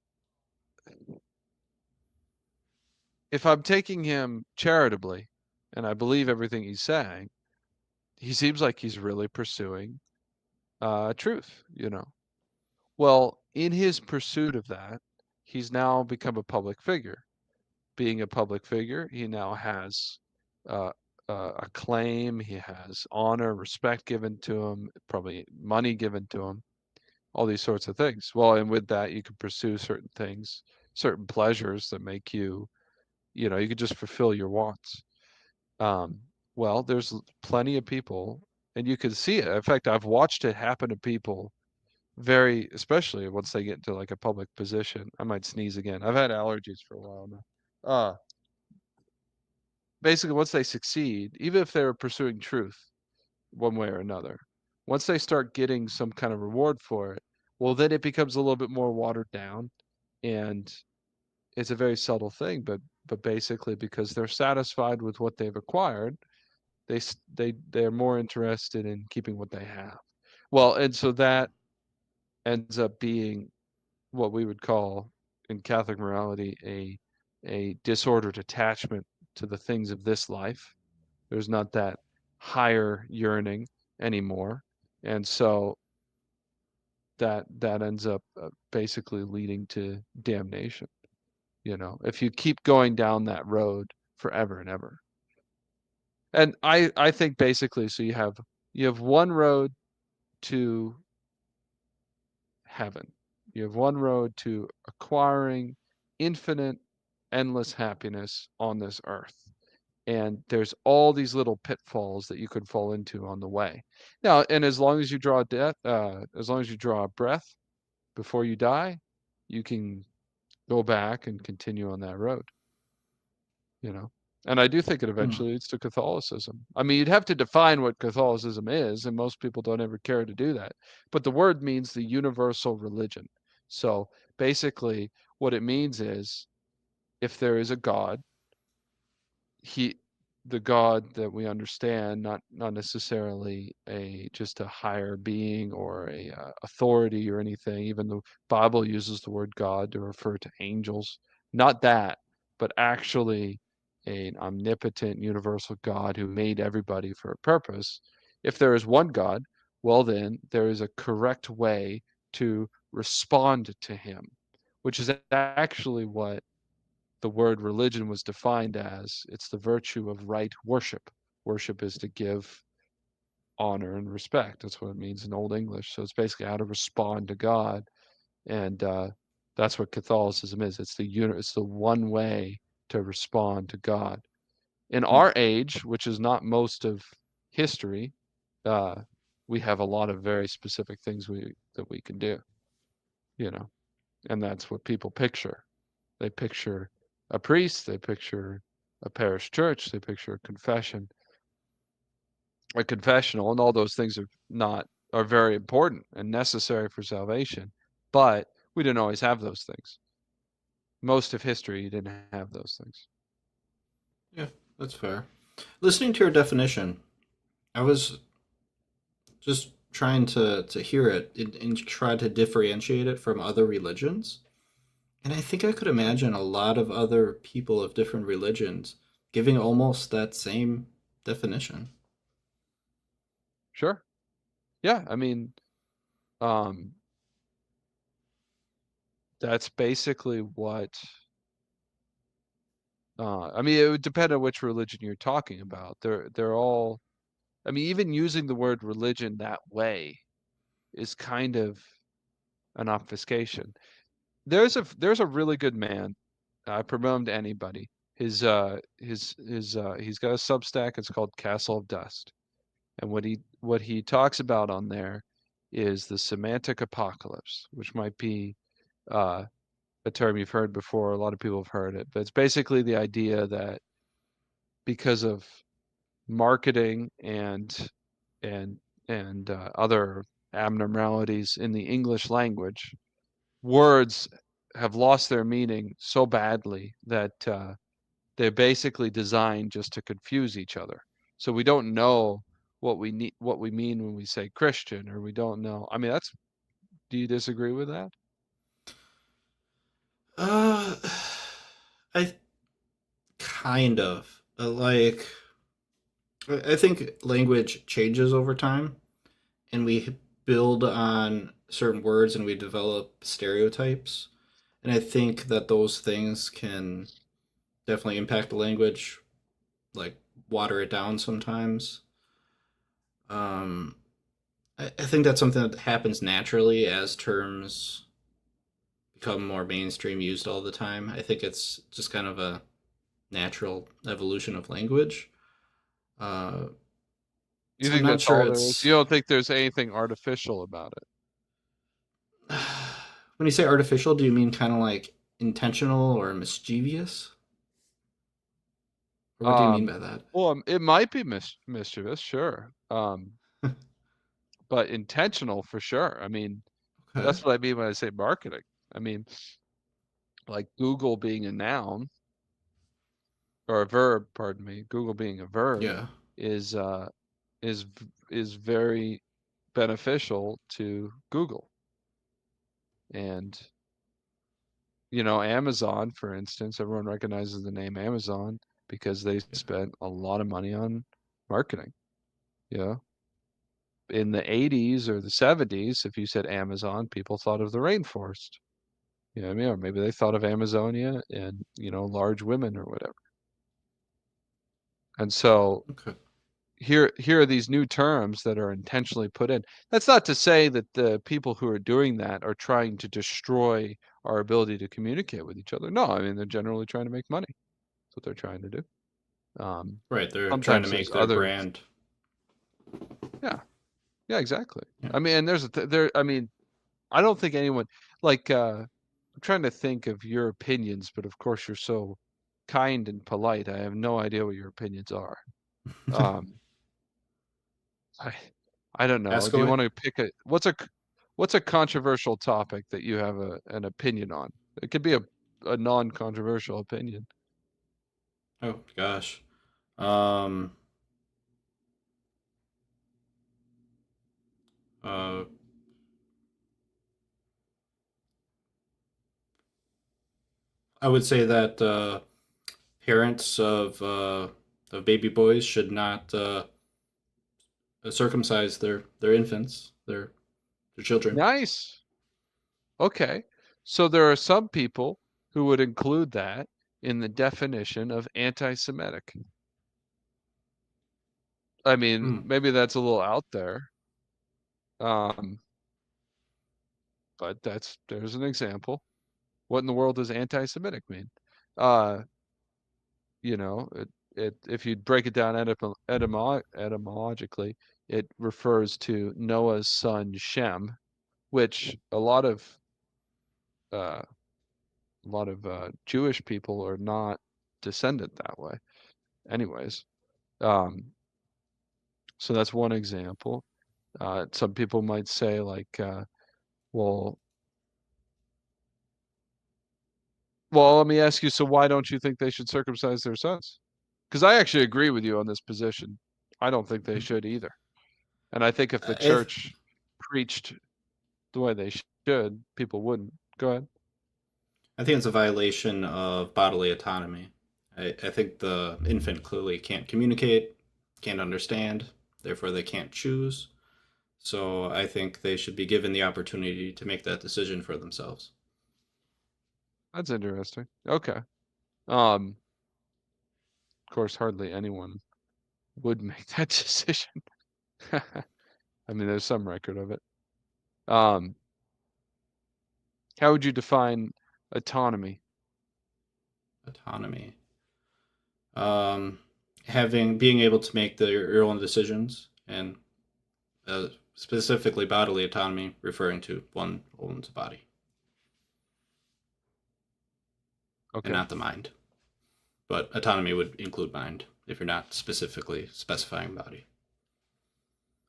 S2: if I'm taking him charitably, and I believe everything he's saying, he seems like he's really pursuing truth, you know. Well, in his pursuit of that, he's now become a public figure. Being a public figure, he now has uh, acclaim, he has honor, respect given to him, probably money given to him, all these sorts of things. Well, and with that, you can pursue certain things, certain pleasures that make you, you could just fulfill your wants. Um, well, there's plenty of people, and you can see it. In fact, I've watched it happen to people especially once they get into like a public position. I might sneeze again. I've had allergies for a while now. Basically, once they succeed, even if they're pursuing truth one way or another, once they start getting some kind of reward for it, well, then it becomes a little bit more watered down, and it's a very subtle thing, but basically because they're satisfied with what they've acquired, they're more interested in keeping what they have. Well, and so that ends up being what we would call in Catholic morality a disordered attachment to the things of this life. There's not that higher yearning anymore, and so that ends up basically leading to damnation. If you keep going down that road forever and ever. And I think basically, so you have one road to heaven. You have one road to acquiring infinite, endless happiness on this earth. And there's all these little pitfalls that you could fall into on the way. Now, and as long as you draw a breath, before you die, you can go back and continue on that road, you know. And I do think it
S1: Hmm.
S2: eventually leads to Catholicism. I mean, you'd have to define what Catholicism is, and most people don't ever care to do that. But the word means the universal religion. So basically, what it means is if there is a God, he the God that we understand, not necessarily a just a higher being or a authority or anything. Even the Bible uses the word God to refer to angels. Not that, but actually an omnipotent universal God who made everybody for a purpose. If there is one God, well then there is a correct way to respond to him, which is actually what the word religion was defined as. It's the virtue of right worship. Worship is to give honor and respect. That's what it means in Old English. So it's basically how to respond to God, and that's what Catholicism is. It's the one way to respond to God. In
S1: Hmm.
S2: our age, which is not most of history, uh, we have a lot of very specific things that we can do, you know, and that's what people picture. They picture a priest, they picture a parish church, they picture a confessional, and all those things are very important and necessary for salvation. But we didn't always have those things. Most of history didn't have those things.
S1: Yeah, that's fair. Listening to your definition, I was just trying to hear it and try to differentiate it from other religions. And I think I could imagine a lot of other people of different religions giving almost that same definition.
S2: Sure. Yeah, I mean, um, that's basically what I mean, it would depend on which religion you're talking about. They're all I mean, even using the word religion that way is kind of an obfuscation. There's a really good man. I promote him to anybody. He's got a Substack. It's called Castle of Dust, and what he talks about on there is the semantic apocalypse, which might be uh, a term you've heard before. A lot of people have heard it, but it's basically the idea that because of marketing and other abnormalities in the English language, words have lost their meaning so badly that they're basically designed just to confuse each other. So we don't know what we mean when we say Christian, or we don't know. I mean, do you disagree with that?
S1: Uh, I kind of like. I think language changes over time, and we build on certain words and we develop stereotypes. And I think that those things can definitely impact the language, like water it down sometimes. Um, I think that's something that happens naturally as terms become more mainstream, used all the time. I think it's just kind of a natural evolution of language. Uh,
S2: You
S1: so I'm
S2: think
S1: not
S2: that's
S1: sure
S2: all there is?
S1: it's.
S2: You don't think there's anything artificial about it?
S1: When you say artificial, do you mean kind of like intentional or mischievous? Or what do you mean
S2: Um,
S1: by that?
S2: well, it might be mischievous, sure. But intentional for sure. I mean,
S1: Okay.
S2: that's what I mean when I say marketing. I mean, like Google being a noun or a verb, pardon me, Google being a verb
S1: Yeah.
S2: is is is very beneficial to Google. And Amazon, for instance, everyone recognizes the name Amazon because they
S1: Yeah.
S2: spent a lot of money on marketing. You know, in the 80s or the 70s, if you said Amazon, people thought of the rainforest. You know what I mean? Or maybe they thought of Amazonia and, large women or whatever. And so
S1: Okay.
S2: here are these new terms that are intentionally put in. That's not to say that the people who are doing that are trying to destroy our ability to communicate with each other. No, I mean, they're generally trying to make money. That's what they're trying to do. Um,
S1: Right. They're trying to
S2: Sometimes there's
S1: make their
S2: other,
S1: brand.
S2: yeah, yeah, exactly.
S1: Yeah.
S2: I mean, and there's a th- there. I mean, I don't think anyone like I'm trying to think of your opinions, but of course you're so kind and polite. I have no idea what your opinions are. Um, I I don't know.
S1: Ask
S2: Do you
S1: away.
S2: want to pick what's a controversial topic that you have an opinion on? It could be a non-controversial opinion.
S1: Oh gosh. Um. Uh. I would say that parents of baby boys should not circumcise their infants, their children.
S2: Nice. Okay. So there are some people who would include that in the definition of anti-Semitic. I mean,
S1: Hmm.
S2: maybe that's a little out there. Um, but there's an example. What in the world does anti-Semitic mean? Uh, if you break it down etymologically, it refers to Noah's son Shem, which uh, Jewish people are not descendant that way. Anyways, um, so that's one example. Some people might say like, well, well, let me ask you, so why don't you think they should circumcise their sons? Because I actually agree with you on this position. I don't think they should either. And I think if the
S1: If
S2: church preached the way they should, people wouldn't. Go ahead.
S1: I think it's a violation of bodily autonomy. I think the infant clearly can't communicate, can't understand, therefore they can't choose. So I think they should be given the opportunity to make that decision for themselves.
S2: That's interesting. Okay. Of course, hardly anyone would make that decision. I mean, there's some record of it. Um, how would you define autonomy?
S1: Autonomy. Um, being able to make your own decisions, and specifically bodily autonomy, referring to one owns a body and
S2: Okay.
S1: not the mind. But autonomy would include mind if you're not specifically specifying body.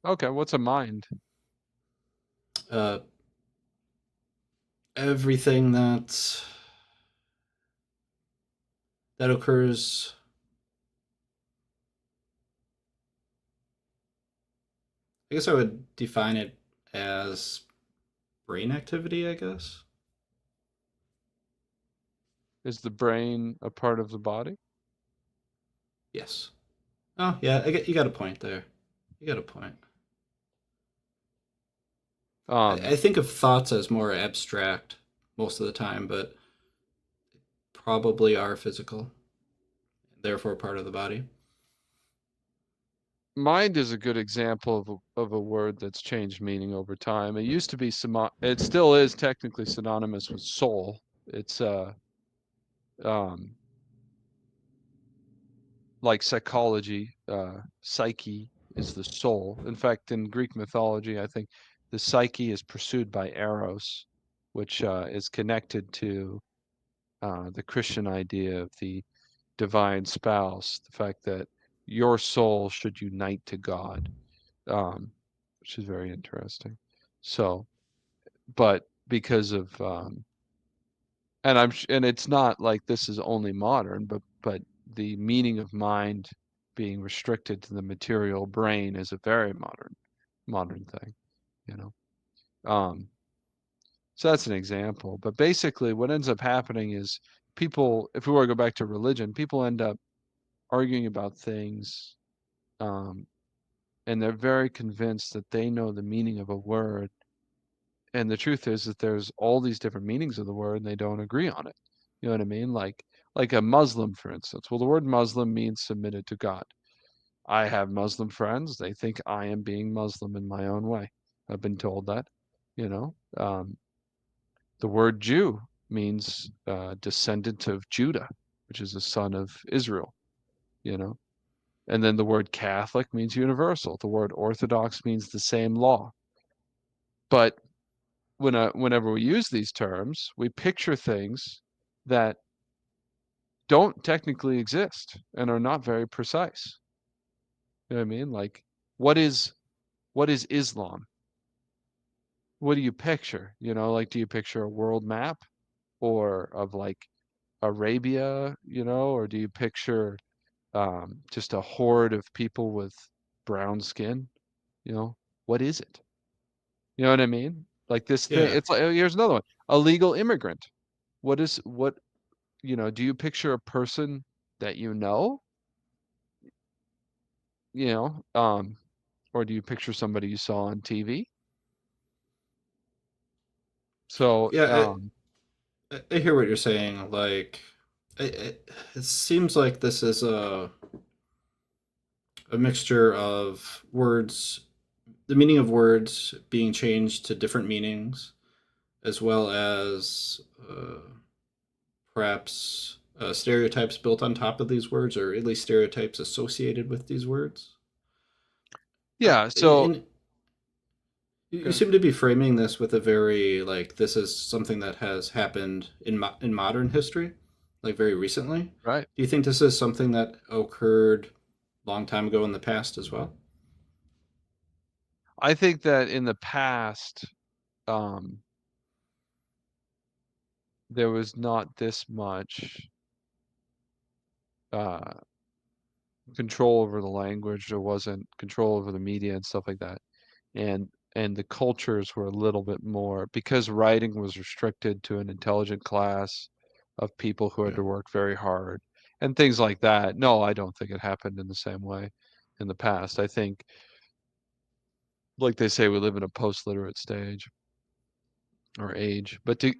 S2: Okay. What's a mind?
S1: Uh, Everything that occurs. I guess I would define it as brain activity. I guess.
S2: Is the brain a part of the body?
S1: Yes. Oh yeah, you got a point there. You got a point. I
S2: Um,
S1: think of thoughts as more abstract most of the time, but probably are physical, therefore part of the body.
S2: Mind is a good example of a word that's changed meaning over time. It used to be it still is technically synonymous with soul. It's um like psychology, psyche is the soul. In fact, in Greek mythology, I think the psyche is pursued by Eros, which is connected to the Christian idea of the divine spouse, the fact that your soul should unite to God, um, which is very interesting. So, but because of and it's not like this is only modern, but the meaning of mind being restricted to the material brain is a very modern thing, you know. Um, so that's an example. But basically, what ends up happening is people, if we were to go back to religion, people end up arguing about things, um, and they're very convinced that they know the meaning of a word. And the truth is that there's all these different meanings of the word, and they don't agree on it. You know what I mean? Like a Muslim, for instance. Well, the word Muslim means submitted to God. I have Muslim friends. They think I am being Muslim in my own way. I've been told that. You know, the word Jew means descendant of Judah, which is a son of Israel. You know, and then the word Catholic means universal. The word Orthodox means the same law. But whenever we use these terms, we picture things that don't technically exist and are not very precise. You know what I mean? Like, what is Islam? What do you picture? You know, like, do you picture a world map or of like Arabia, you know, or do you picture just a horde of people with brown skin? You know, what is it? You know what I mean? Like this thing,
S1: Yeah.
S2: it's like, here's another one. A legal immigrant. What, you know, do you picture a person that you know, or do you picture somebody you saw on TV? So,
S1: Yeah, I hear what you're saying. Like, it seems like this is a mixture of words, the meaning of words being changed to different meanings, as well as perhaps stereotypes built on top of these words, or at least stereotypes associated with these words.
S2: yeah, so
S1: And you
S2: good,
S1: seem to be framing this with a very like this is something that has happened in modern history, like very recently.
S2: right.
S1: Do you think this is something that occurred a long time ago in the past as well?
S2: I think that in the past, um, there was not this much uh, control over the language. There wasn't control over the media and stuff like that. And the cultures were a little bit more because writing was restricted to an intelligent class of people who had
S1: Yeah.
S2: to work very hard and things like that. No, I don't think it happened in the same way in the past. I think, like they say, we live in a post-literate stage or age. But to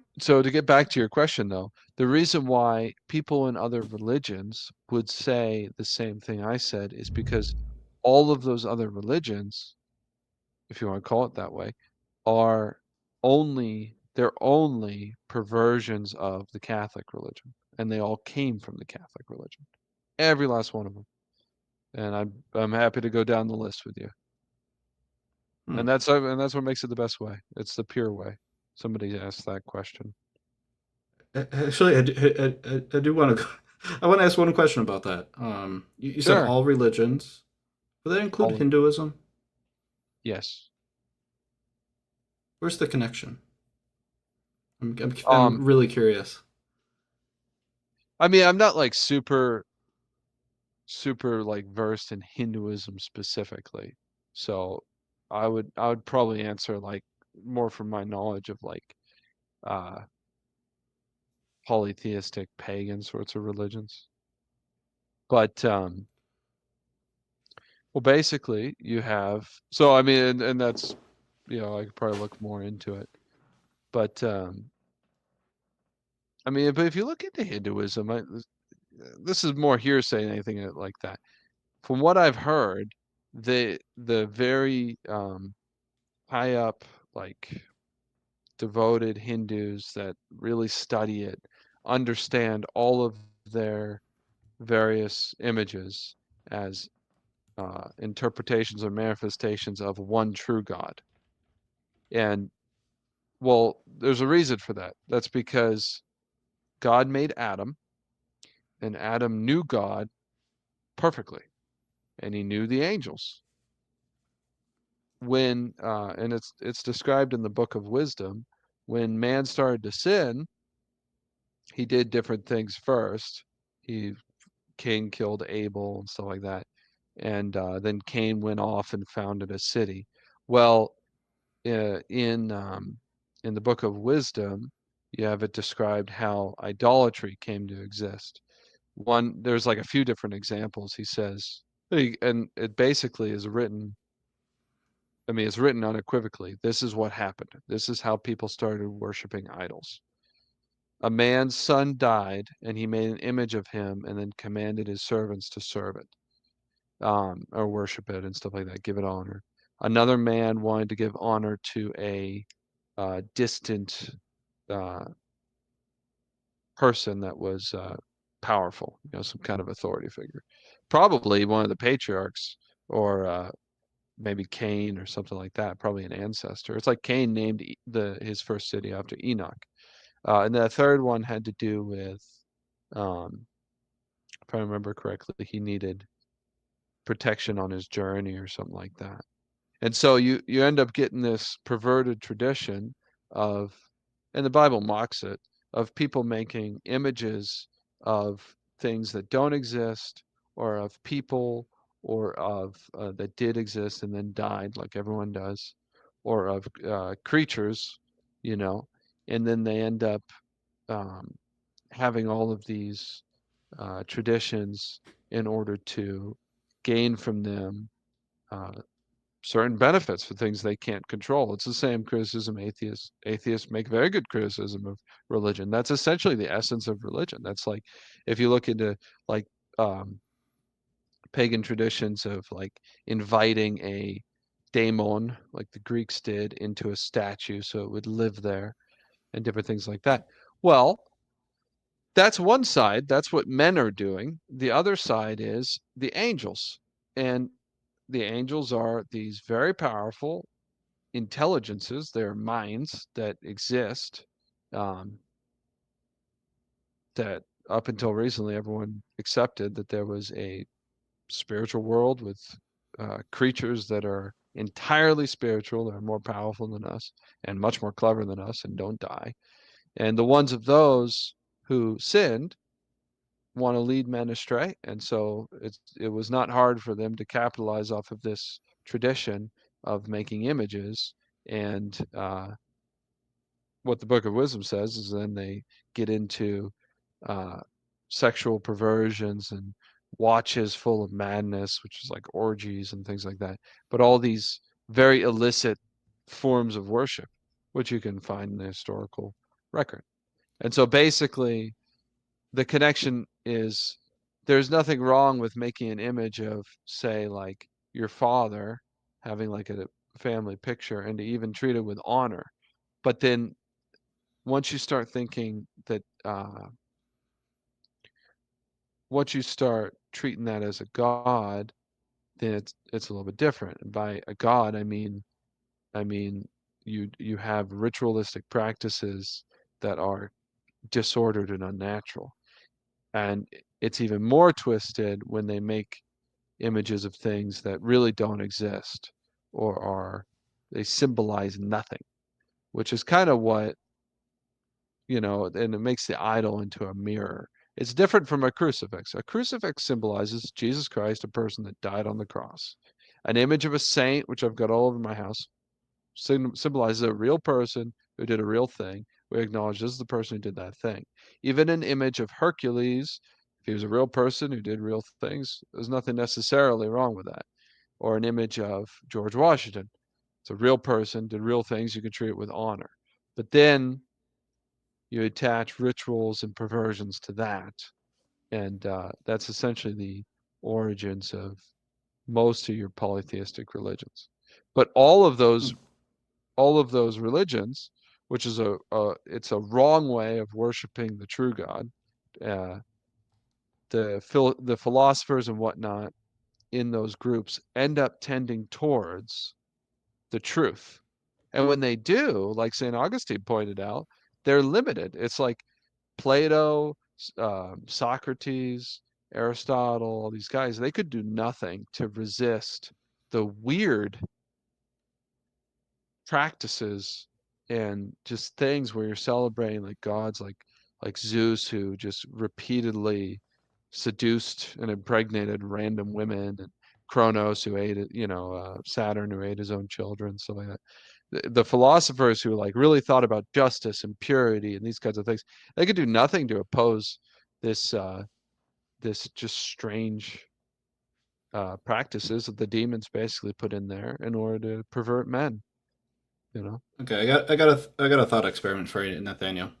S2: get back to your question though, the reason why people in other religions would say the same thing I said is because all of those other religions, if you want to call it that way, are they're only perversions of the Catholic religion, and they all came from the Catholic religion. Every last one of them. And I'm happy to go down the list with you.
S1: Hmm.
S2: And that's what makes it the best way. It's the pure way. Somebody asked that question.
S1: Actually, I do want to. I want to ask one question about that. You said
S2: Sure.
S1: all religions. Would that include
S2: All of
S1: Hinduism?
S2: yes.
S1: Where's the connection? I'm
S2: Um,
S1: really curious.
S2: I mean, I'm not like super like versed in Hinduism specifically. So I would probably answer like more from my knowledge of like uh polytheistic pagan sorts of religions. But well basically you have so I mean and that's you know I could probably look more into it. But I mean but if you look into Hinduism this is more hearsay than anything like that. From what I've heard, the very high up like devoted Hindus that really study it understand all of their various images as interpretations or manifestations of one true God. And well, there's a reason for that. That's because God made Adam, and Adam knew God perfectly, and he knew the angels. When and it's described in the Book of Wisdom, when man started to sin, he did different things first. He Cain killed Abel and stuff like that, and then Cain went off and founded a city. Well, uh, in um, in the Book of Wisdom, you have it described how idolatry came to exist. There's like a few different examples. He says, and it basically is written. I mean, it's written unequivocally. This is what happened. This is how people started worshiping idols. A man's son died, and he made an image of him, and then commanded his servants to serve it, or worship it and stuff like that. Give it honor. Another man wanted to give honor to a distant uh, person that was powerful, you know, some kind of authority figure, probably one of the patriarchs or maybe Cain or something like that, probably an ancestor. It's like Cain named his first city after Enoch. And the third one had to do with, um, if I remember correctly, he needed protection on his journey or something like that. And so you end up getting this perverted tradition of, and the Bible mocks it, of people making images of things that don't exist, or of people, or of that did exist and then died, like everyone does, or of creatures, you know, and then they end up um, having all of these traditions in order to gain from them uh, certain benefits for things they can't control. It's the same criticism atheists make very good criticism of religion. That's essentially the essence of religion. That's like if you look into like um, pagan traditions of like inviting a daemon, like the Greeks did, into a statue so it would live there and different things like that. Well, that's one side. That's what men are doing. The other side is the angels. And the angels are these very powerful intelligences, they're minds that exist, um, that up until recently everyone accepted that there was a spiritual world with creatures that are entirely spiritual, that are more powerful than us and much more clever than us and don't die. And the ones of those who sinned want to lead men astray. And so it was not hard for them to capitalize off of this tradition of making images and what the Book of Wisdom says is then they get into uh, sexual perversions and watches full of madness, which is like orgies and things like that. But all these very illicit forms of worship, which you can find in the historical record. And so basically, the connection is there's nothing wrong with making an image of, say, like your father, having like a family picture, and to even treat it with honor. But then once you start thinking that once you start treating that as a god, then it's a little bit different. And by a god, I mean you have ritualistic practices that are disordered and unnatural. And it's even more twisted when they make images of things that really don't exist or are they symbolize nothing, which is kind of what and it makes the idol into a mirror. It's different from a crucifix. A crucifix symbolizes Jesus Christ, a person that died on the cross. An image of a saint, which I've got all over my house, symbolizes a real person who did a real thing. We acknowledge this is the person who did that thing. Even an image of Hercules, if he was a real person who did real things, there's nothing necessarily wrong with that. Or an image of George Washington. It's a real person, did real things, you can treat it with honor. But then you attach rituals and perversions to that, and that's essentially the origins of most of your polytheistic religions. But
S1: Hmm.
S2: all of those religions, which is it's a wrong way of worshiping the true God. Uh, the philosophers and whatnot in those groups end up tending towards the truth. And when they do, like St. Augustine pointed out, they're limited. It's like Plato, Socrates, Aristotle, all these guys, they could do nothing to resist the weird practices and just things where you're celebrating like gods like Zeus who just repeatedly seduced and impregnated random women and Kronos who ate it, Saturn who ate his own children, stuff like that. The philosophers who like really thought about justice and purity and these kinds of things, they could do nothing to oppose this this just strange practices that the demons basically put in there in order to pervert men. You know.
S1: Okay, I got a thought experiment for you, Nathaniel.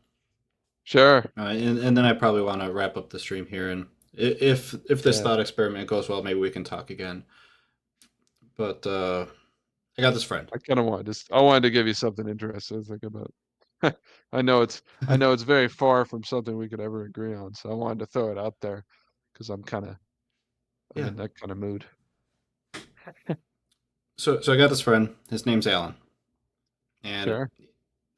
S2: Sure.
S1: And then I probably want to wrap up the stream here. And if this
S2: Yeah.
S1: thought experiment goes well, maybe we can talk again. But I got this friend.
S2: I kind of I wanted to give you something interesting to think about. I know it's very far from something we could ever agree on, so I wanted to throw it out there because I'm
S1: Yeah.
S2: in that kind of mood.
S1: So I got this friend. His name's Alan, and
S2: Sure,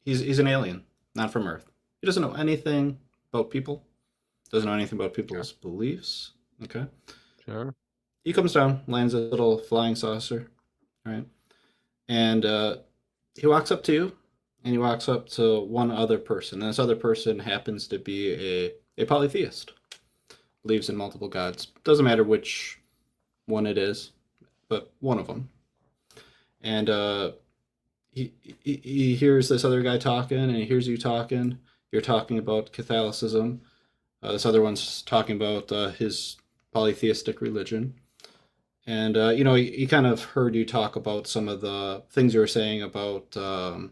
S1: he's an alien, not from Earth. He doesn't know anything about people. Doesn't know anything about
S2: sure,
S1: people's beliefs. Okay.
S2: sure.
S1: He comes down, lands a little flying saucer, right? And he walks up to you, and he walks up to one other person. And this other person happens to be a polytheist, believes in multiple gods. Doesn't matter which one it is, but one of them. And he hears this other guy talking, and he hears you talking. You're talking about Catholicism. This other one's talking about his polytheistic religion. And he kind of heard you talk about some of the things you were saying about the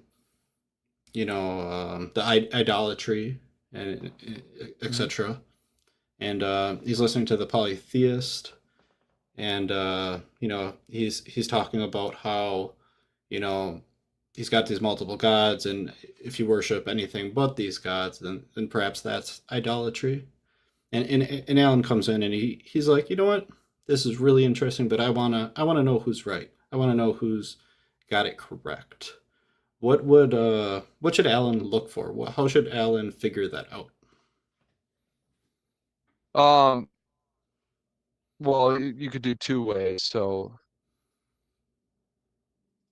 S1: idolatry and
S2: Mhm.
S1: etc. And he's listening to the polytheist, and he's talking about how you know he's got these multiple gods, and if you worship anything but these gods, then perhaps that's idolatry. And Alan comes in and he's like, you know what, this is really interesting, but I wanna know who's right. I wanna know who's got it correct. What should Alan look for? How should Alan figure that out?
S2: Um, well, you could do two ways. So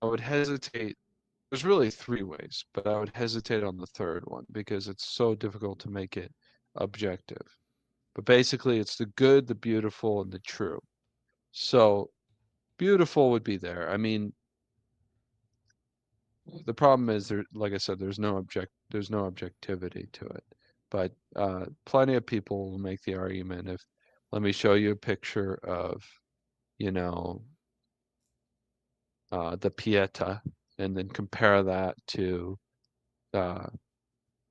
S2: I would hesitate. There's really three ways, but I would hesitate on the third one because it's so difficult to make it objective. But basically, it's the good, the beautiful, and the true. So beautiful would be there. I mean, the problem is there, like I said, there's no objectivity to it. But plenty of people will make the argument if, let me show you a picture of, you know, the Pieta, and then compare that to, uh,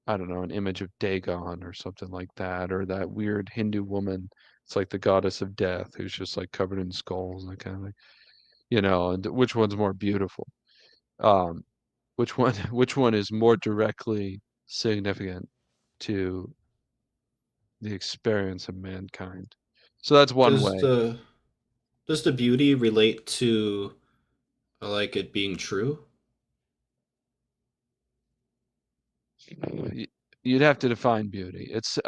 S2: I don't know, an image of Dagon or something like that, or that weird Hindu woman. It's like the goddess of death who's just like covered in skulls and that kind of thing. And which one's more beautiful? Um, which one is more directly significant to the experience of mankind? So that's one
S1: Does
S2: way.
S1: the beauty relate to like it being true?
S2: Y- You'd have to define beauty. It's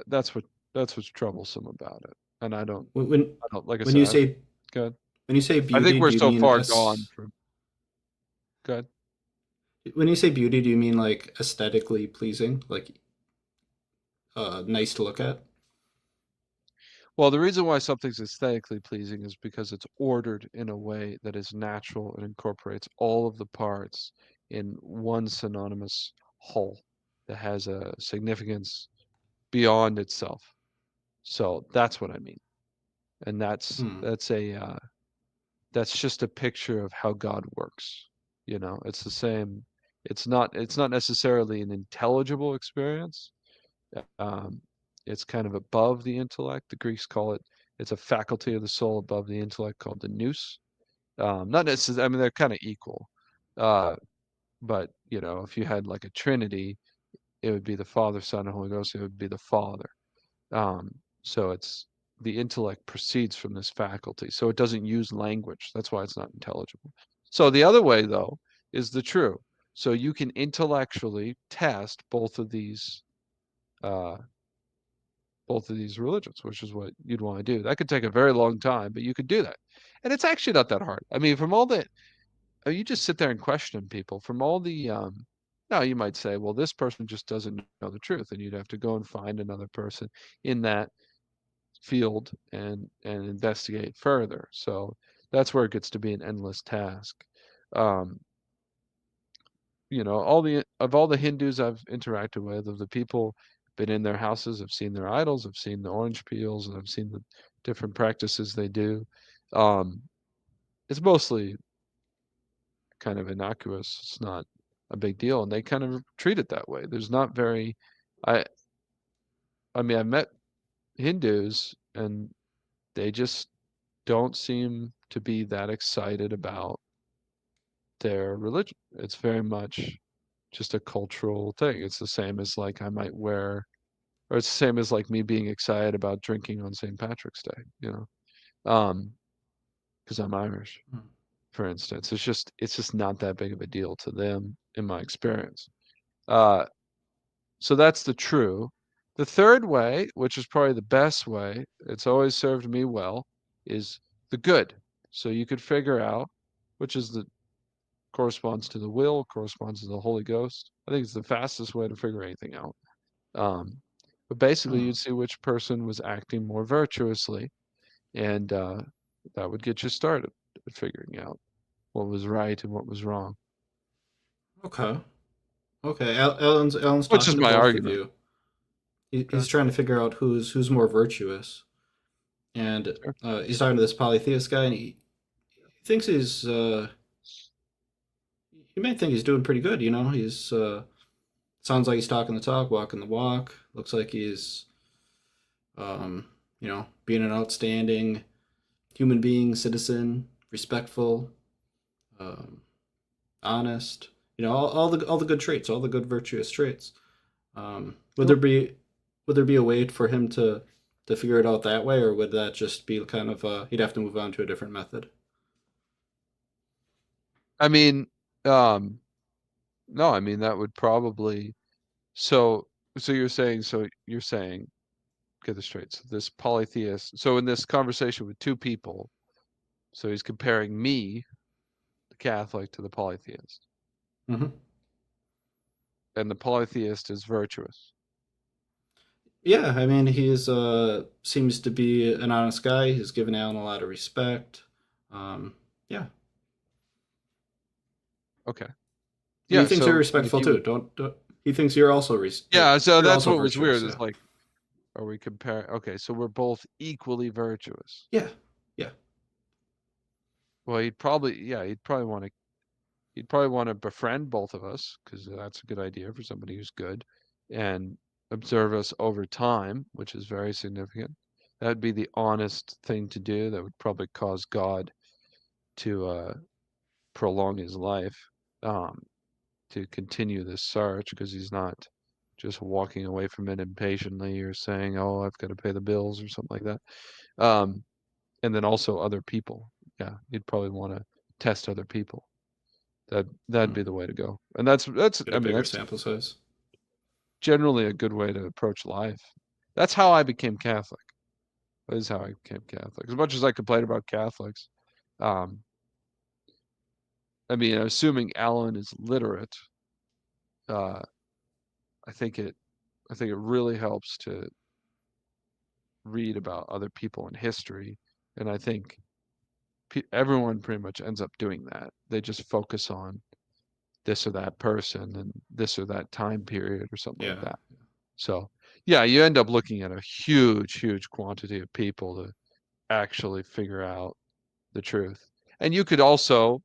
S2: that's what that's what's troublesome about it. And
S1: When when,
S2: I don't like I
S1: when
S2: said,
S1: you
S2: I don't
S1: say
S2: good.
S1: when you say
S2: I think
S1: beauty,
S2: we're
S1: do you
S2: so
S1: mean
S2: far gone from good.
S1: when you say beauty, do you mean like aesthetically pleasing, like nice to look at?
S2: Well, the reason why something's aesthetically pleasing is because it's ordered in a way that is natural and incorporates all of the parts in one synonymous whole that has a significance beyond itself. So that's what I mean. And
S1: Hmm.
S2: that's just a picture of how God works. It's the same. It's not necessarily an intelligible experience. Um, it's kind of above the intellect. The Greeks call it, it's a faculty of the soul above the intellect called the nous. Not necessarily, I mean, they're kind of equal. Uh, but, if you had like a Trinity, it would be the Father, Son, and Holy Ghost. It would be the Father. So the intellect proceeds from this faculty. So it doesn't use language. That's why it's not intelligible. So the other way, though, is the true. So you can intellectually test uh, both of these religions, which is what you'd want to do. That could take a very long time, but you could do that. And it's actually not that hard. I mean, you just sit there and question people from all the, now you might say, well, this person just doesn't know the truth, and you'd have to go and find another person in that field and investigate further. So that's where it gets to be an endless task. Um, all the Hindus I've interacted with, of the people been in their houses, I've seen their idols, I've seen the orange peels, and I've seen the different practices they do. Um, it's mostly kind of innocuous. It's not a big deal, and they kind of treat it that way. There's not very, I, I mean, I met Hindus, and they just don't seem to be that excited about their religion. It's very much just a cultural thing. It's the same as like I might wear, or it's the same as like me being excited about drinking on St. Patrick's Day, um, because I'm Irish.
S1: Hmm.
S2: for instance. It's just not that big of a deal to them, in my experience. Uh, so that's the true. The third way, which is probably the best way, it's always served me well, is the good. So you could figure out which is the corresponds to the will, corresponds to the Holy Ghost. I think it's the fastest way to figure anything out. Um, but basically,
S1: Hmm.
S2: you'd see which person was acting more virtuously, and that would get you started at figuring out what was right and what was wrong.
S1: Okay. Okay. Alan's
S2: Which is
S1: talking to
S2: my
S1: both of
S2: argument.
S1: you.
S2: Okay,
S1: He's trying to figure out who's more virtuous, and
S2: sure.
S1: he's talking to this polytheist guy, and he thinks you might think he's doing pretty good. You know, he's sounds like he's talking the talk, walking the walk. Looks like he's being an outstanding human being, citizen, respectful, um, honest. You know, all the good traits, all the good virtuous traits. Would
S2: Sure.
S1: there be a way for him to figure it out that way, or would that just be kind of he'd have to move on to a different method?
S2: I mean, um, no, I mean that would probably so so you're saying get this straight. So this polytheist, so in this conversation with two people, so he's comparing me, the Catholic, to the polytheist,
S1: Hmm.
S2: and the polytheist is virtuous.
S1: Yeah, I mean he's seems to be an honest guy. He's given Alan a lot of respect. Yeah,
S2: Okay.
S1: and he
S2: Yeah,
S1: thinks you're
S2: so like
S1: respectful
S2: you
S1: too.
S2: would
S1: Don't he thinks you're also
S2: yeah, so
S1: you're
S2: that's
S1: also
S2: what was
S1: virtuous.
S2: weird
S1: Yeah,
S2: is like, are we comparing okay, so we're both equally virtuous.
S1: yeah, yeah.
S2: Well, he'd probably want to befriend both of us because that's a good idea for somebody who's good and observe us over time, which is very significant. That'd be the honest thing to do. That would probably cause God to prolong his life, um, to continue this search because he's not just walking away from it impatiently or saying, "Oh, I've got to pay the bills" or something like that. Um, and then also other people. Yeah, he'd probably want to test other people. That'd
S1: Hmm.
S2: be the way to go. And that's
S1: Get
S2: I
S1: a
S2: mean
S1: bigger
S2: that's
S1: sample size.
S2: generally a good way to approach life. That's how I became Catholic. That is how I became Catholic. As much as I complain about Catholics, um, I mean, assuming Alan is literate, uh, I think it I think it really helps to read about other people in history, and I think everyone pretty much ends up doing that. They just focus on this or that person and this or that time period or something like
S1: Yeah.
S2: that. So, yeah, you end up looking at a huge, huge quantity of people to actually figure out the truth. And you could also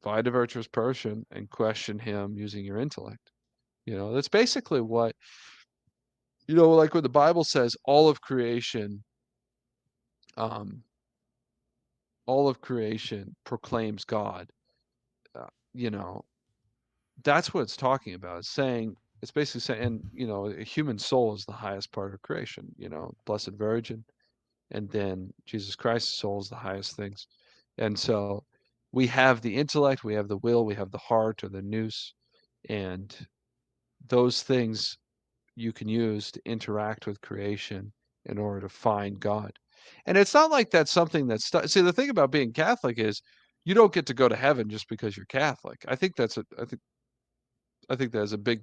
S2: find a virtuous person and question him using your intellect. That's basically what, like what the Bible says, um, all of creation proclaims God. Uh, you know, that's what it's talking about. It's basically saying, and a human soul is the highest part of creation. Blessed Virgin, and then Jesus Christ's soul is the highest things. And so we have the intellect, we have the will, we have the heart or the nous, and those things you can use to interact with creation in order to find God. And it's not like that's something that's see the thing about being Catholic is you don't get to go to heaven just because you're Catholic. I think that's a big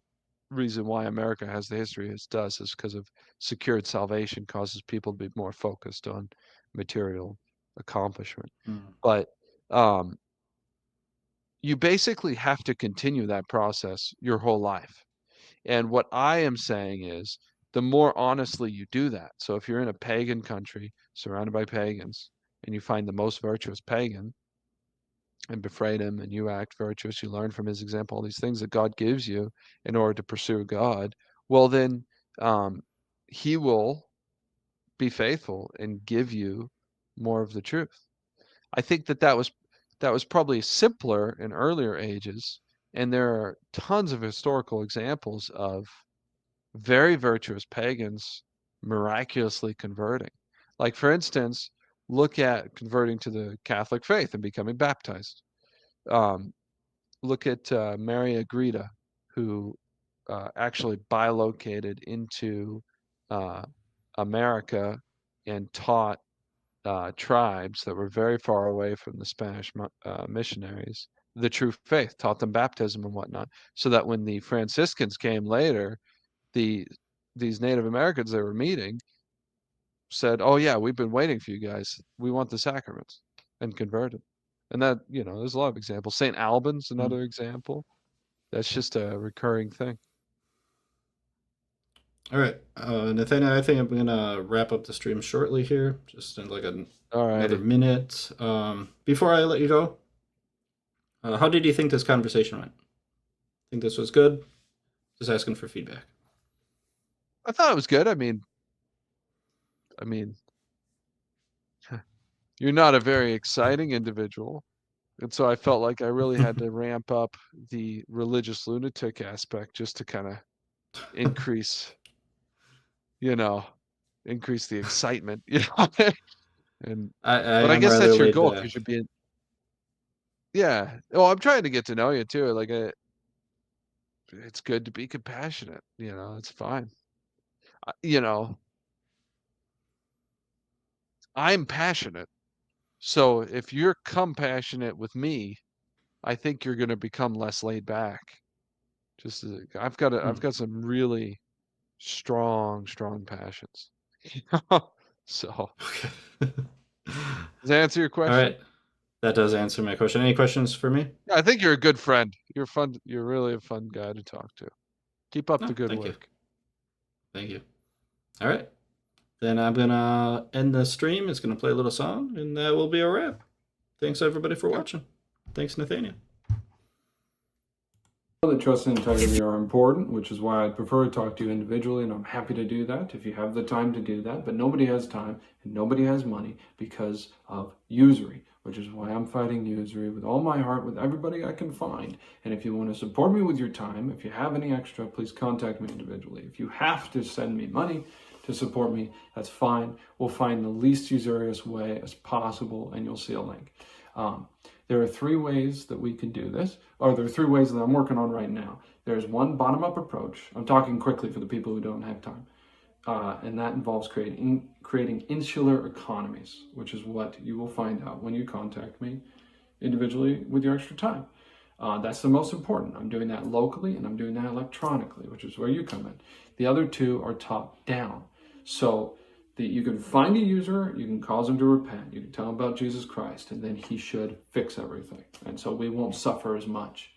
S2: reason why America has the history it does is because of secured salvation causes people to be more focused on material accomplishment.
S1: Mm.
S2: But um, you basically have to continue that process your whole life. And what I am saying is the more honestly you do that. So if you're in a pagan country surrounded by pagans and you find the most virtuous pagan and befriend him and you act virtuous, you learn from his example, all these things that God gives you in order to pursue God, well, then um, he will be faithful and give you more of the truth. I think that was probably simpler in earlier ages, and there are tons of historical examples of very virtuous pagans miraculously converting. Like for instance, look at converting to the Catholic faith and becoming baptized. Um, look at Mary Agreda, who actually bilocated into uh, America and taught tribes that were very far away from the Spanish missionaries the true faith, taught them baptism and whatnot, so that when the Franciscans came later, the these Native Americans they were meeting said, "Oh yeah, we've been waiting for you guys. We want the sacraments," and converted. And that, there's a lot of examples. St. Albans,
S1: Mm.
S2: another example. That's just a recurring thing.
S1: All right, Nathaniel, I think I'm gonna wrap up the stream shortly here, just in like
S2: All
S1: another
S2: righty.
S1: minute. Before I let you go, how did you think this conversation went? Think this was good? Just asking for feedback.
S2: I thought it was good. I mean, you're not a very exciting individual. And so I felt like I really had to ramp up the religious lunatic aspect just to kind of increase, you know, increase the excitement, And
S1: I
S2: but I
S1: am
S2: guess
S1: rather
S2: that's your
S1: laid
S2: goal
S1: back.
S2: because you're being, yeah. Well, I'm trying to get to know you too. Like, it's good to be compassionate. It's fine. I- You know, I'm passionate. So if you're compassionate with me, I think you're going to become less laid back. Just I've
S1: Hmm.
S2: got some really strong passions. So
S1: Okay.
S2: does that answer your
S1: All
S2: question?
S1: right, that does answer my question. Any questions for me?
S2: Yeah, I think you're a good friend. You're fun. You're really a fun guy to talk to. Keep up the
S1: No,
S2: good
S1: thank you.
S2: work.
S1: Thank you. All right, then I'm gonna end the stream. It's gonna play a little song, and that will be a wrap. Thanks everybody for
S2: Okay.
S1: watching. Thanks, Nathaniel.
S3: That trust and integrity are important, which is why I'd prefer to talk to you individually, and I'm happy to do that if you have the time to do that. But nobody has time and nobody has money because of usury, which is why I'm fighting usury with all my heart, with everybody I can find. And if you want to support me with your time, if you have any extra, please contact me individually. If you have to send me money to support me, that's fine. We'll find the least usurious way as possible, and you'll see a link. There are 3 ways that we can do this, or there are 3 ways that I'm working on right now. There's one bottom-up approach. I'm talking quickly for the people who don't have time. And that involves creating insular economies, which is what you will find out when you contact me individually with your extra time. That's the most important. I'm doing that locally and I'm doing that electronically, which is where you come in. The other 2 are top-down. So you can find a user, you can cause them to repent, you can tell them about Jesus Christ, and then he should fix everything. And so we won't suffer as much.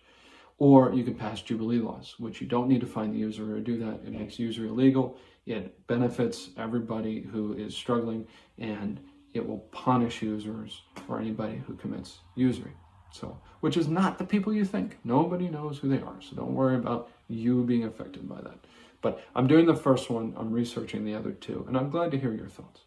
S3: Or you can pass Jubilee laws, which you don't need to find the user or do that. It makes usury illegal. It benefits everybody who is struggling, and it will punish users or anybody who commits usury. So, which is not the people you think. Nobody knows who they are. So don't worry about you being affected by that. But I'm doing the first one, I'm researching the other 2, and I'm glad to hear your thoughts.